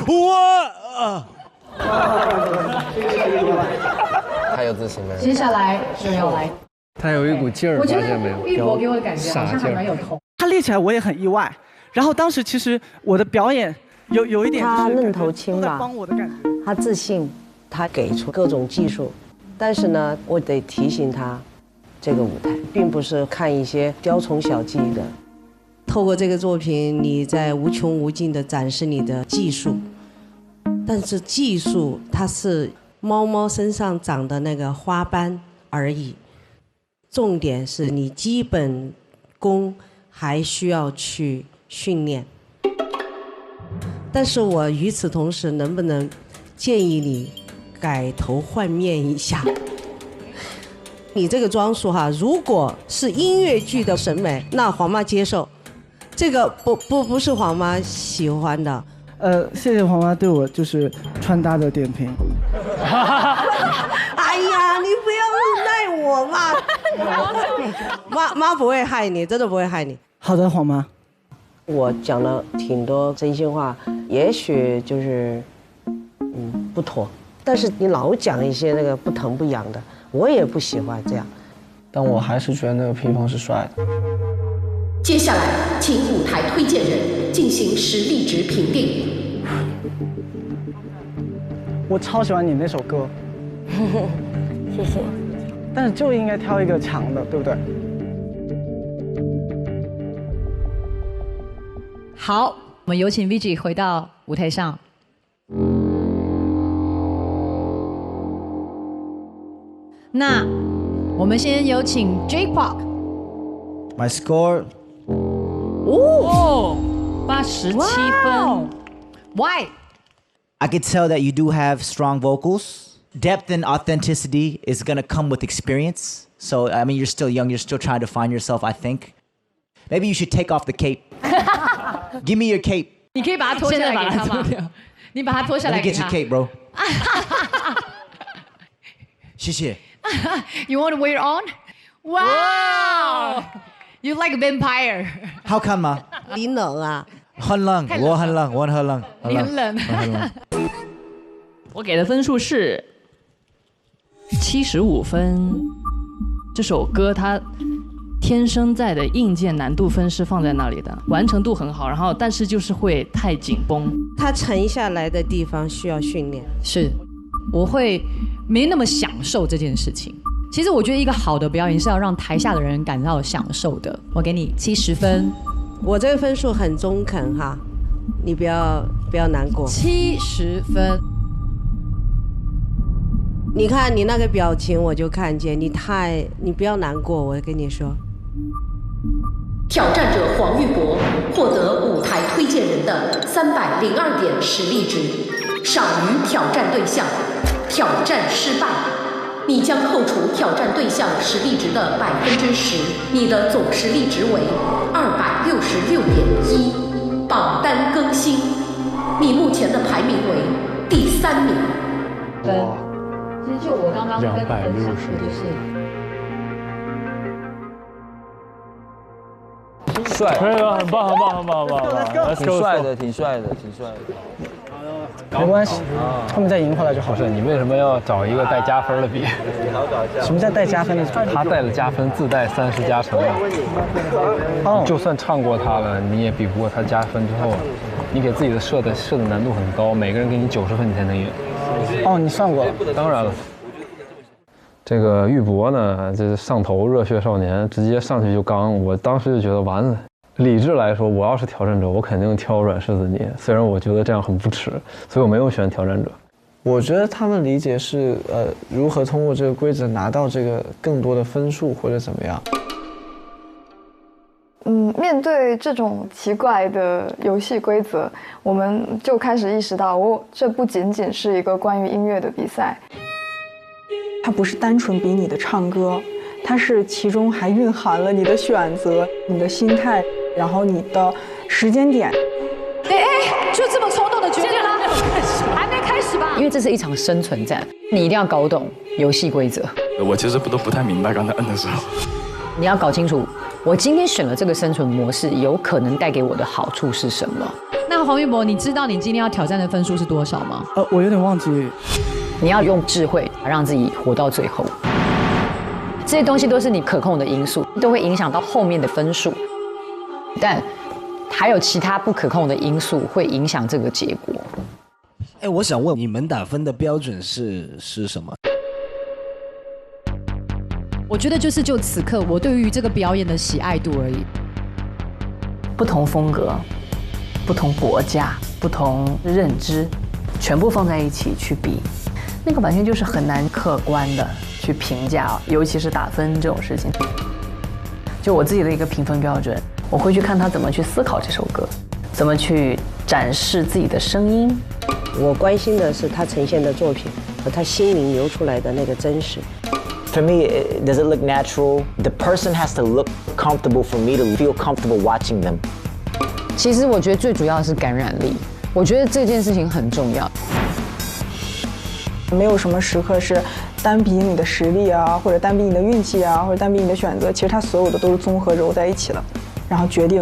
我
还有自信没有？
接下来就要来。
他有一股劲儿，
我觉
发现没有？
得玉博给我的感觉好像还蛮有头。
他立起来我也很意外，然后当时其实我的表演有一点
他愣头青吧，
帮我的感觉。
他自信，他给出各种技术，但是呢，我得提醒他，这个舞台并不是看一些雕虫小技的。透过这个作品，你在无穷无尽地展示你的技术，但是技术它是猫猫身上长的那个花斑而已，重点是你基本功还需要去训练。但是我与此同时，能不能建议你改头换面一下？你这个装束哈，如果是音乐剧的审美，那黄妈接受。这个不是黄妈喜欢的。
谢谢黄妈对我就是穿搭的点评。
哎呀，你不要赖我嘛！妈不会害你，真的不会害你。
好的，黄妈。
我讲了挺多真心话，也许就是不妥，但是你老讲一些那个不疼不痒的，我也不喜欢这样。
但我还是觉得那个披风是帅的。
接下来，请舞台推荐人进行实力值评定。
我超喜欢你那首歌，
谢谢。
但是就应该挑一个强的，对不对？
好，我们有请 Vigi 回到舞台上。那我们先有请 J-Pop。My
score。
哦，87分。Why?
I could tell that you do have strong vocals. Depth and authenticity is gonna come with experience. So, I mean, you're still young, you're still trying to find yourself, I think. Maybe you should take off the cape. Give me your cape.
你可以把它脱下来给他吗？你把它脱下来给他。
Let me get your cape, bro. 谢谢。
You want to wear it on? Wow! You like a vampire.
好看吗？
你冷啊？
很冷，我很冷，我很冷。
你很冷。
很冷。
我给的分数是75分。这首歌它天生在的硬件难度分是放在那里的，完成度很好，然后但是就是会太紧绷。
它沉下来的地方需要训练。
是，我会没那么享受这件事情。其实我觉得一个好的表演是要让台下的人感到享受的。我给你70分。
我这个分数很中肯哈，你不要难过。
70分。
你看你那个表情，我就看见你不要难过。我跟你说，
挑战者黄玉博获得舞台推荐人的302点实力值，少于挑战对象，挑战失败。你将扣除挑战对象实力值的10%，你的总实力值为266.1。榜单更新，你目前的排名为第3名。
其实就我刚刚跟你分享的就是
帅，
可以了，很棒，很棒，很棒，很棒，
挺帅的，挺帅的，挺帅的。
没关系，后面再赢回来就好。
不是，你为什么要找一个带加分的比？
什么叫带加分的？
他带了加分，自带30加成。
哦，
就算唱过他了，你也比不过他加分之后，你给自己的设的难度很高，每个人给你90分你才能赢。
哦，你算过了？
当然了。这个玉博呢，这是上头热血少年，直接上去就刚。我当时就觉得完了。理智来说，我要是挑战者，我肯定挑软柿子捏。虽然我觉得这样很不耻，所以我没有选挑战者。
我觉得他们理解是如何通过这个规则拿到这个更多的分数或者怎么样。
面对这种奇怪的游戏规则，我们就开始意识到，这不仅仅是一个关于音乐的比赛，
它不是单纯比你的唱歌，它是其中还蕴含了你的选择、你的心态，然后你的时间点。
就这么冲动的决定了？还没开始吧？
因为这是一场生存战，你一定要搞懂游戏规则。
我其实都不太明白刚才摁的时候。
你要搞清楚，我今天选了这个生存模式，有可能带给我的好处是什么。
那黄玉博，你知道你今天要挑战的分数是多少吗？
我有点忘记。
你要用智慧让自己活到最后。这些东西都是你可控的因素，都会影响到后面的分数。但还有其他不可控的因素会影响这个结果。
我想问你们打分的标准是什么？
我觉得就此刻我对于这个表演的喜爱度而已。
不同风格、不同国家、不同认知，全部放在一起去比，那个完全就是很难客观的去评价，尤其是打分这种事情。就我自己的一个评分标准，我会去看他怎么去思考这首歌，怎么去展示自己的声音。
我关心的是他呈现的作品和他心灵流出来的那个真实。
For me, does it look natural? The person has to look comfortable for me to feel comfortable watching them.
其实我觉得最主要的是感染力，我觉得这件事情很重要。
没有什么时刻是单比你的实力啊，或者单比你的运气啊，或者单比你的选择，其实它所有的都是综合揉在一起的，然后决定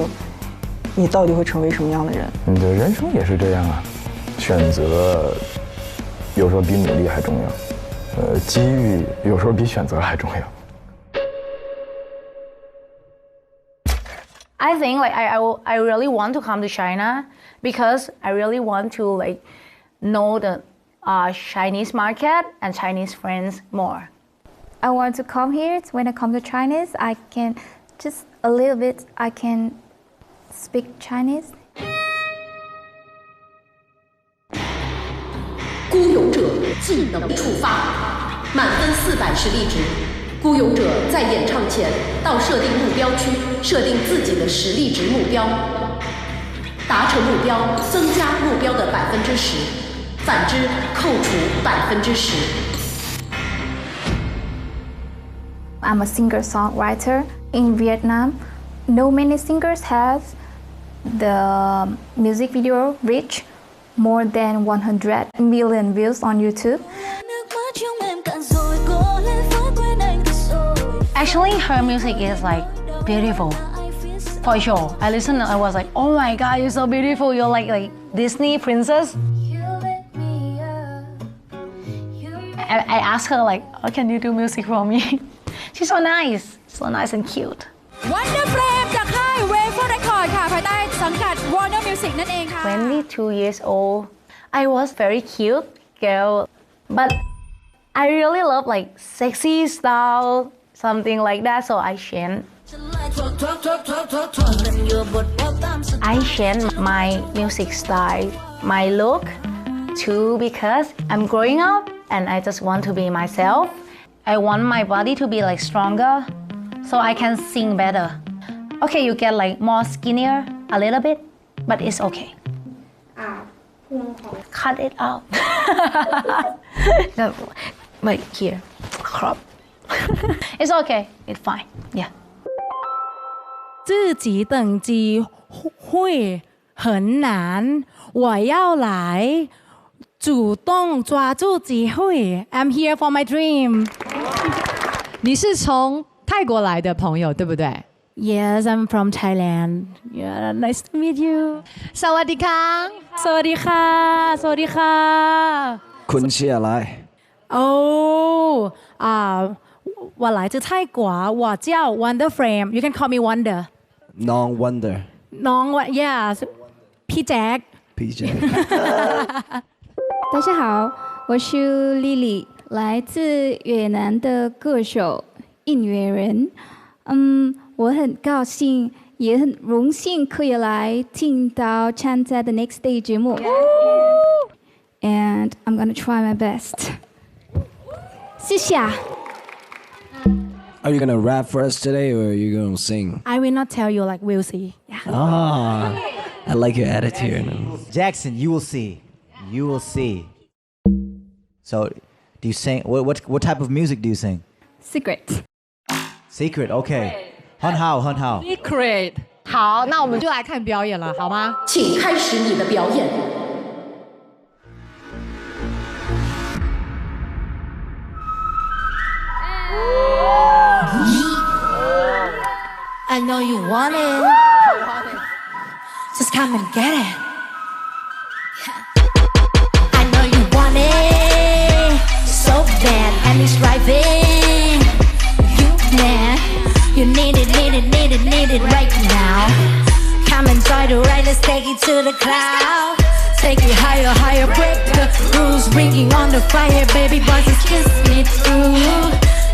你到底会成为什么样的人。
你的人生也是这样啊，选择有时候比努力还重要，机遇有时候比选择还重要。
I think I really want to come to China because I really want to know the Chinese market and Chinese friends more.
I want to come here. When I come to Chinese, I can just a little bit. I can speak Chinese.
孤勇者技能触发，满分400实力值。孤勇者在演唱前到设定目标区设定自己的实力值目标，达成目标增加目标的10%，反之扣除10%。
I'm a singer-songwriter in Vietnam. No many singers have the music video reach more than 100 million views on YouTube.
Actually, her music is beautiful. For sure. I listened and I was like, oh my god, you're so beautiful. You're like Disney princess. I asked her oh, can you do music for me? She's so nice and cute.
Wonder Flame จากค่าย Wafer Record ค่ะภายใต้สังกัด Warner Music นั่นเองค่ะ
22 years old. I was very cute girl, but I really love sexy style, something like that. So I changed my music style, my look too, because I'm growing up and I just want to be myself. I want my body to be stronger. so I can sing better. Okay, you get like more skinnier a little bit, but it's okay. Cut it out. No, like here, crop. It's okay. It's fine. Yeah.
自己等级会很难，我要来主动抓住机会。I'm here for my dream.
你是从泰国来的朋友，对不对？
Yes, I'm from Thailand. Yeah, nice to meet you.
สวัสดีค่ะ
สวัสดีค่ะสวัสดีค่ะ
คุณชื่ออะไร
哦我来自泰国，我叫 Wonder Frame. You can call me Wonder.
น้อง Wonder
น้อง Yes พี่แจ็ค
พี่แจ็ค
大家好，我是丽丽，来自越南的歌手，音乐人。我很高兴，也很荣幸可以来听到参加的 Next Day 节目。And I'm gonna try my best. 谢谢。
Are you gonna rap for us today, or are you gonna sing?
I will not tell you, like we'll see. Yeah.
I like your attitude.
Jackson, you will see. You will see. So, do you sing? What type of music do you sing?
Secret.
Secret. Okay. 很好，很好。
Secret。好，那我们就来看表演了，好吗？
请开始你的表演。
I know you want it. Just come and get it. I know you want it so bad, and it's driving you mad. You need it, need it, need it, need it right now. Come and try to ride, let's take it to the cloud. Take it higher, higher, break the rules. Ringing on the fire, baby boy, just kiss me through.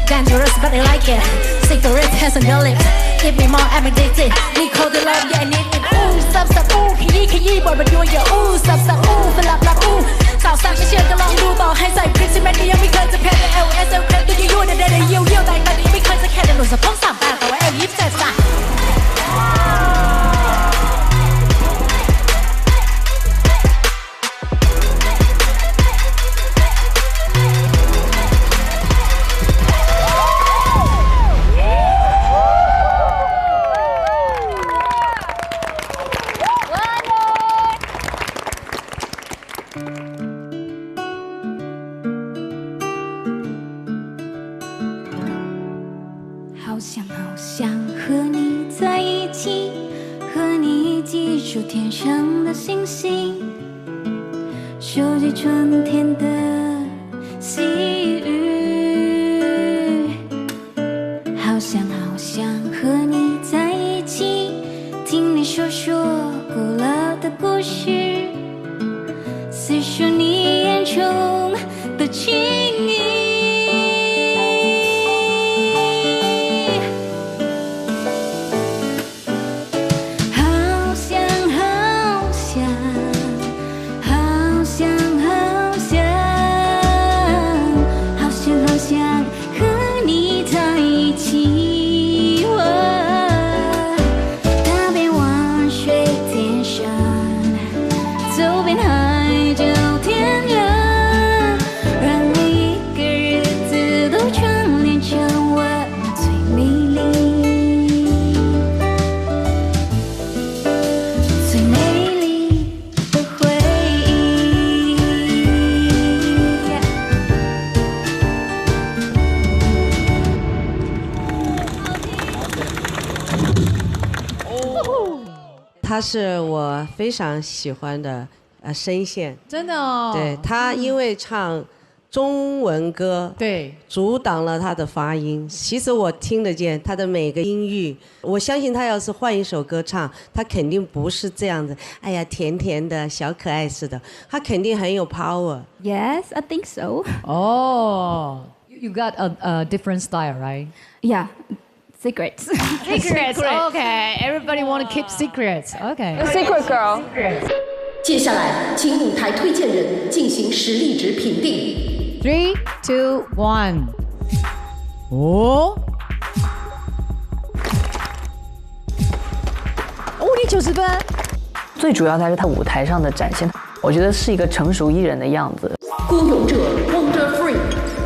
Dangerous, but I like it. Cigarette has a no lips. Give me more, I'm addicted. Need cold love, yeah, I need it. Ooh, stop, stop, ooh, ขยี้ขยี้บทมันยั่วเยอะ ooh, stop, stop, ooh, สลับหลับ ooh สาวสั่งไม่เชื่อก็ลองดูต่อให้ใส่พริกซิเมนต์ยังไม่เคยจะแพ้แต่ LSL แค่ตัวยั่วๆเด็ดๆเยี่ยวๆแต่ยังไม่เคยจะแค่แต่หนูสะโพก3 8แต่ว่า L27 จ้ะ
好想好想和你在一起，和你一起数天上的星星，收集春天的细雨。好想好想和你在一起，听你说说古老的故事，诉说你眼中的情意。
他是我非常喜欢的声线，
真的哦。
对，他因为唱中文歌，
对，
阻挡了他的发音。其实我听得见他的每个音域，我相信他要是换一首歌唱，他肯定不是这样子，哎呀甜甜的小可爱似的，他肯定很有 power。
Yes, I think so.
Oh, you got a different style, right?
Yeah. Secrets.
Secrets. Okay. Everybody want to keep secrets. Okay.
A secret girl.
接下来，请舞台推荐人进行实力值评定。
3, 2, 1。哦， 90分。
最主要的还是他舞台上的展现，我觉得是一个成熟艺人的样子。
孤勇者 Wonder Free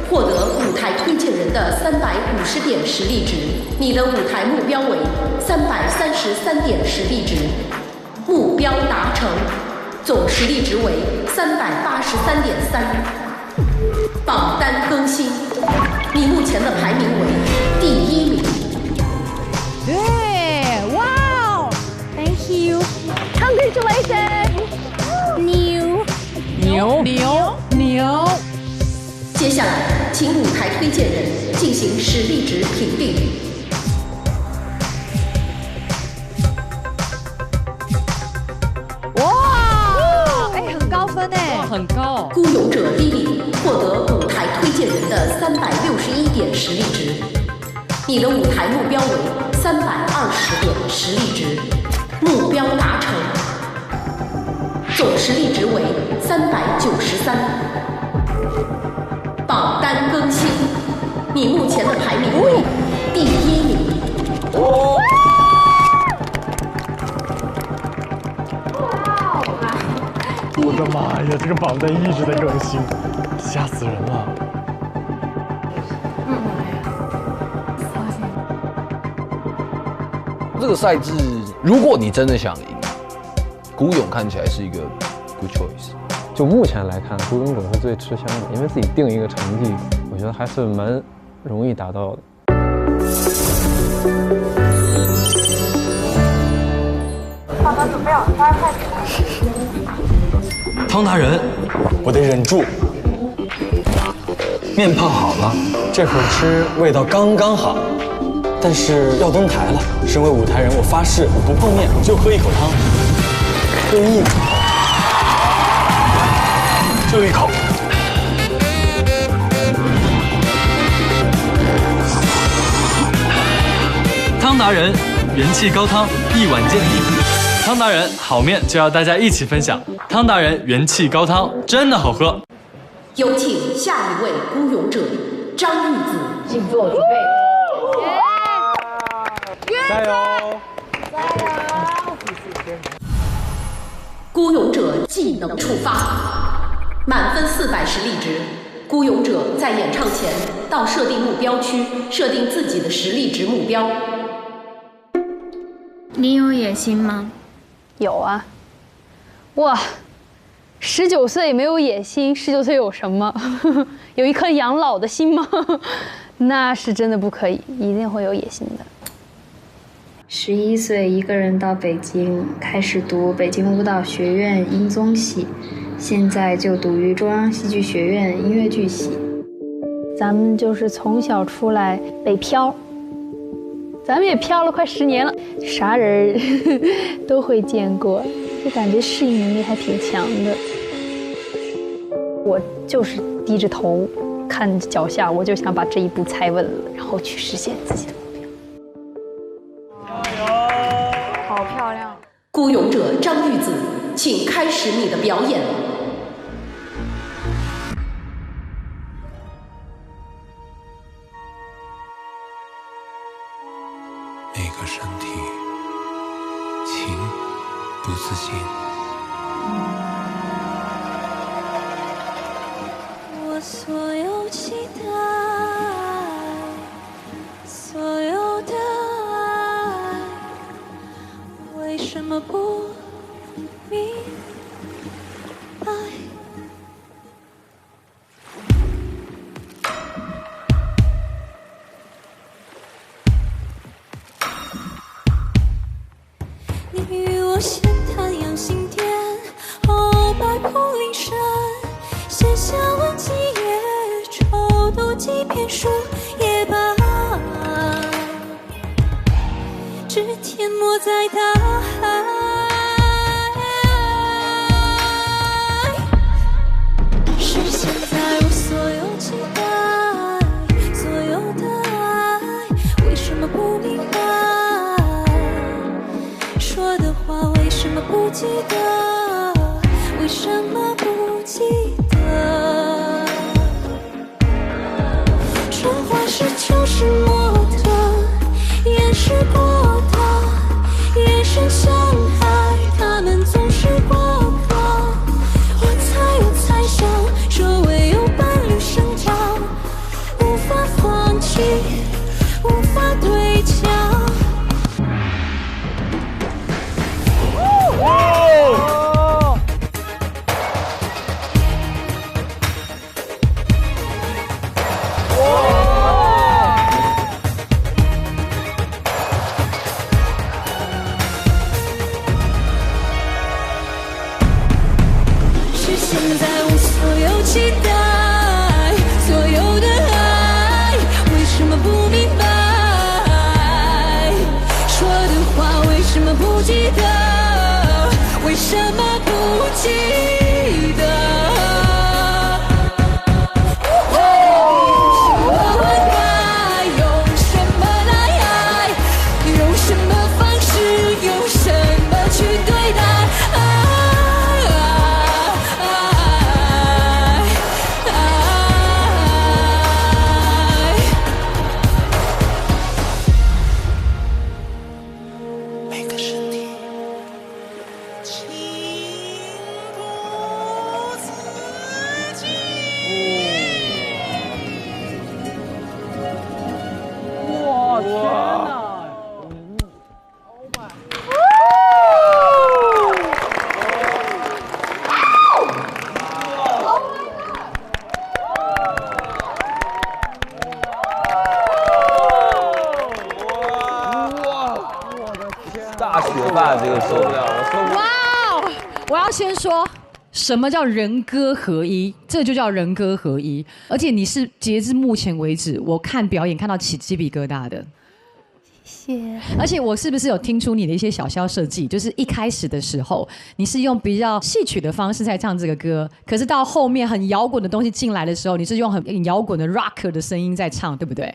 获得舞台推荐人的350点实力值，你的舞台目标为333点实力值，目标达成，总实力值为383.3。榜单更新，你目前的排名为第1名。
对，哇哦
，Thank you, congratulations，
牛。
接下来，请舞台推荐人进行实力值评定。
哇，很高分哎，
很高。
孤勇者 Lily 获得舞台推荐人的361点实力值，你的舞台目标为320点实力值，目标达成，总实力值为393。榜单更新，你目前的排名为第1名。
我的妈呀，这个榜单一直在更新，吓死人了。
这个赛制，如果你真的想赢，孤勇看起来是一个 good choice。
就目前来看，孤勇者是最吃香的，因为自己定一个成绩，我觉得还是蛮容易达到的。
爸爸准备好3块钱。
汤达人，我得忍住。面泡好了，这会儿吃味道刚刚好。但是要登台了，身为舞台人，我发誓不碰面就喝一口汤。喝一口。就一口。
汤达人元气高汤，一碗见底。汤达人好面就要大家一起分享，汤达人元气高汤真的好喝。
有请下一位孤勇者张玉子，
请做准备。
加油！
孤勇者技能触发，满分400实力值。孤勇者在演唱前到设定目标区，设定自己的实力值目标。
你有野心吗？
有啊。哇，19岁没有野心，19岁有什么？有一颗养老的心吗？那是真的不可以，一定会有野心的。
11岁一个人到北京，开始读北京舞蹈学院音综系，现在就读于中央戏剧学院音乐剧系。咱们就是从小出来北漂，咱们也漂了快10年了，啥人都会见过，就感觉适应能力还挺强的。我就是低着头看脚下，我就想把这一步踩稳了，然后去实现自己的目标。
好漂亮！
孤勇者张玉子，请开始你的表演。
那个身体情不自禁。
我所有期待，所有的爱，为什么不明白？你与我闲谈养心殿，后摆铺林深，写下文几页，抽读几篇书也罢，只填没在大海。是现在我所有期待，所有的爱，为什么不明白？说的话为什么不记得？为什么不记得？春花是秋是模特，掩饰过的眼神像海。
得？为什么不记得？
大学霸这个受不了了，受不了。
哇，我要先说。什么叫人歌合一？这就叫人歌合一。而且你是截至目前为止，我看表演看到起鸡皮疙瘩的。
谢谢。
而且我是不是有听出你的一些小小设计？就是一开始的时候，你是用比较戏曲的方式在唱这个歌，可是到后面很摇滚的东西进来的时候，你是用很摇滚的 rock 的声音在唱，对不对？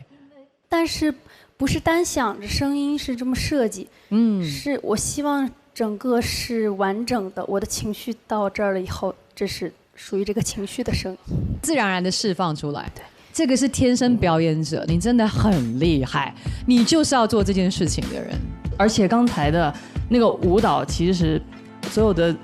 但是不是单想着声音是这么设计，是我希望整个是完整的，我的情绪到这儿了以后，这是属于这个情绪的声音，
自然而然的释放出来。对，这个是天生表演者，你真的很厉害，你就是要做这件事情的人。
而且刚才的那个舞蹈，其实所有的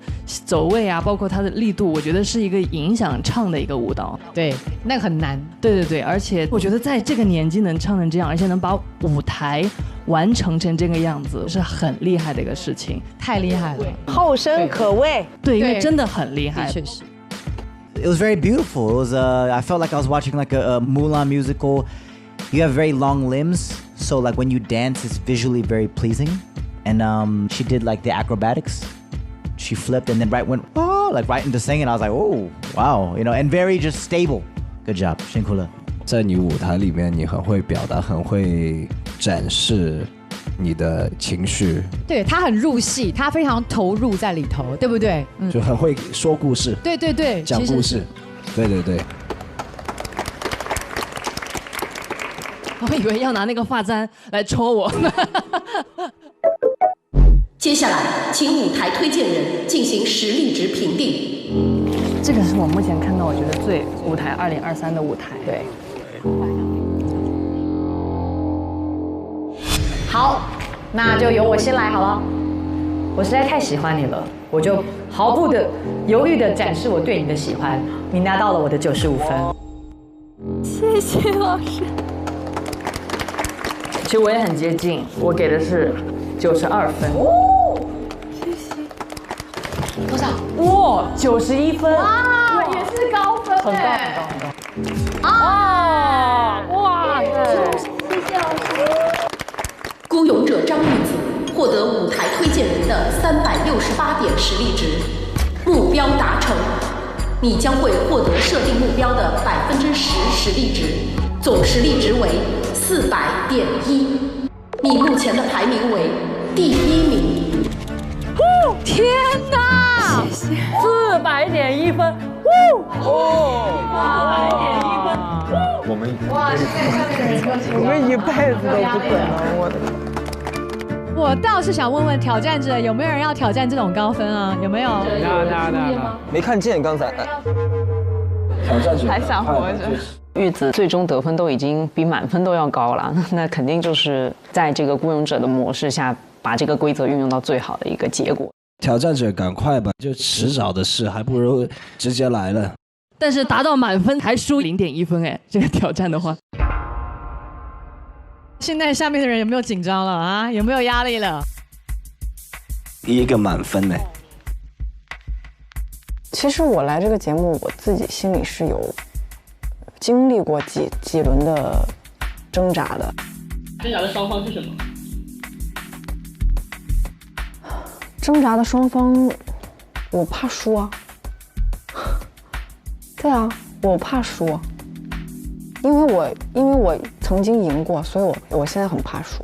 走位啊，包括它的力度，我觉得是一个影响唱的一个舞蹈。
对，那个很难。
对对对，而且我觉得在这个年纪能唱成这样，而且能把舞台完成成这个样子，是很厉害的一个事情，
太厉害了，
后生可畏。
对，因为真的很厉害，
确实。
It was very beautiful. It was I felt like I was watching like a Mulan musical. You have very long limbs, so like when you dance, it's visually very pleasing. And she did like the acrobatics. She flipped and then went oh, like right into singing. I was like, oh wow, you know, and very just stable. Good job, 辛苦了。
在你舞台里面，你很会表达，很会展示你的情绪。
对，他很入戏，他非常投入在里头，对不对？
就很会说故事。
对对对，
讲故事。对对对。
我以为要拿那个发簪来戳我。
接下来，请舞台推荐人进行实力值评定。
这个是我目前看到我觉得最舞台2023的舞台。
对。
好，那就由我先来好了。我实在太喜欢你了，我就毫不的犹豫的展示我对你的喜欢。你拿到了我的95分。
谢谢老师。
其实我也很接近，我给的是92分。
谢谢。
多少？哇，91分。
哇，也是高分。
很高很高很高。
啊！哇，谢谢老师。
孤勇者张玉子获得舞台推荐人的368点实力值，目标达成，你将会获得设定目标的10%实力值，总实力值为400.1，你目前的排名为第1名。
天哪
！400.1分！400.1分！
我们
哇，现在下面的人
我们一辈子都不可能，我的。
我倒是想问问挑战者，有没有人要挑战这种高分啊？有没有？
没看见刚才。
挑战者
还想活着。玉子最终得分都已经比满分都要高了，那肯定就是在这个孤勇者的模式下，把这个规则运用到最好的一个结果。
挑战者赶快吧，就迟早的事，还不如直接来了。
但是达到满分还输0.1分哎，这个挑战的话。
现在下面的人有没有紧张了啊？有没有压力了？
一个满分呢。
其实我来这个节目，我自己心里是有经历过几轮的挣扎的。
挣扎的双方是什么？
挣扎的双方，我怕输啊。对啊，我怕输，因为我曾经赢过，所以我现在很怕输。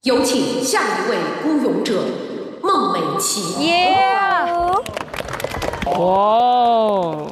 有请下一位孤勇者孟美岐。
哇哦！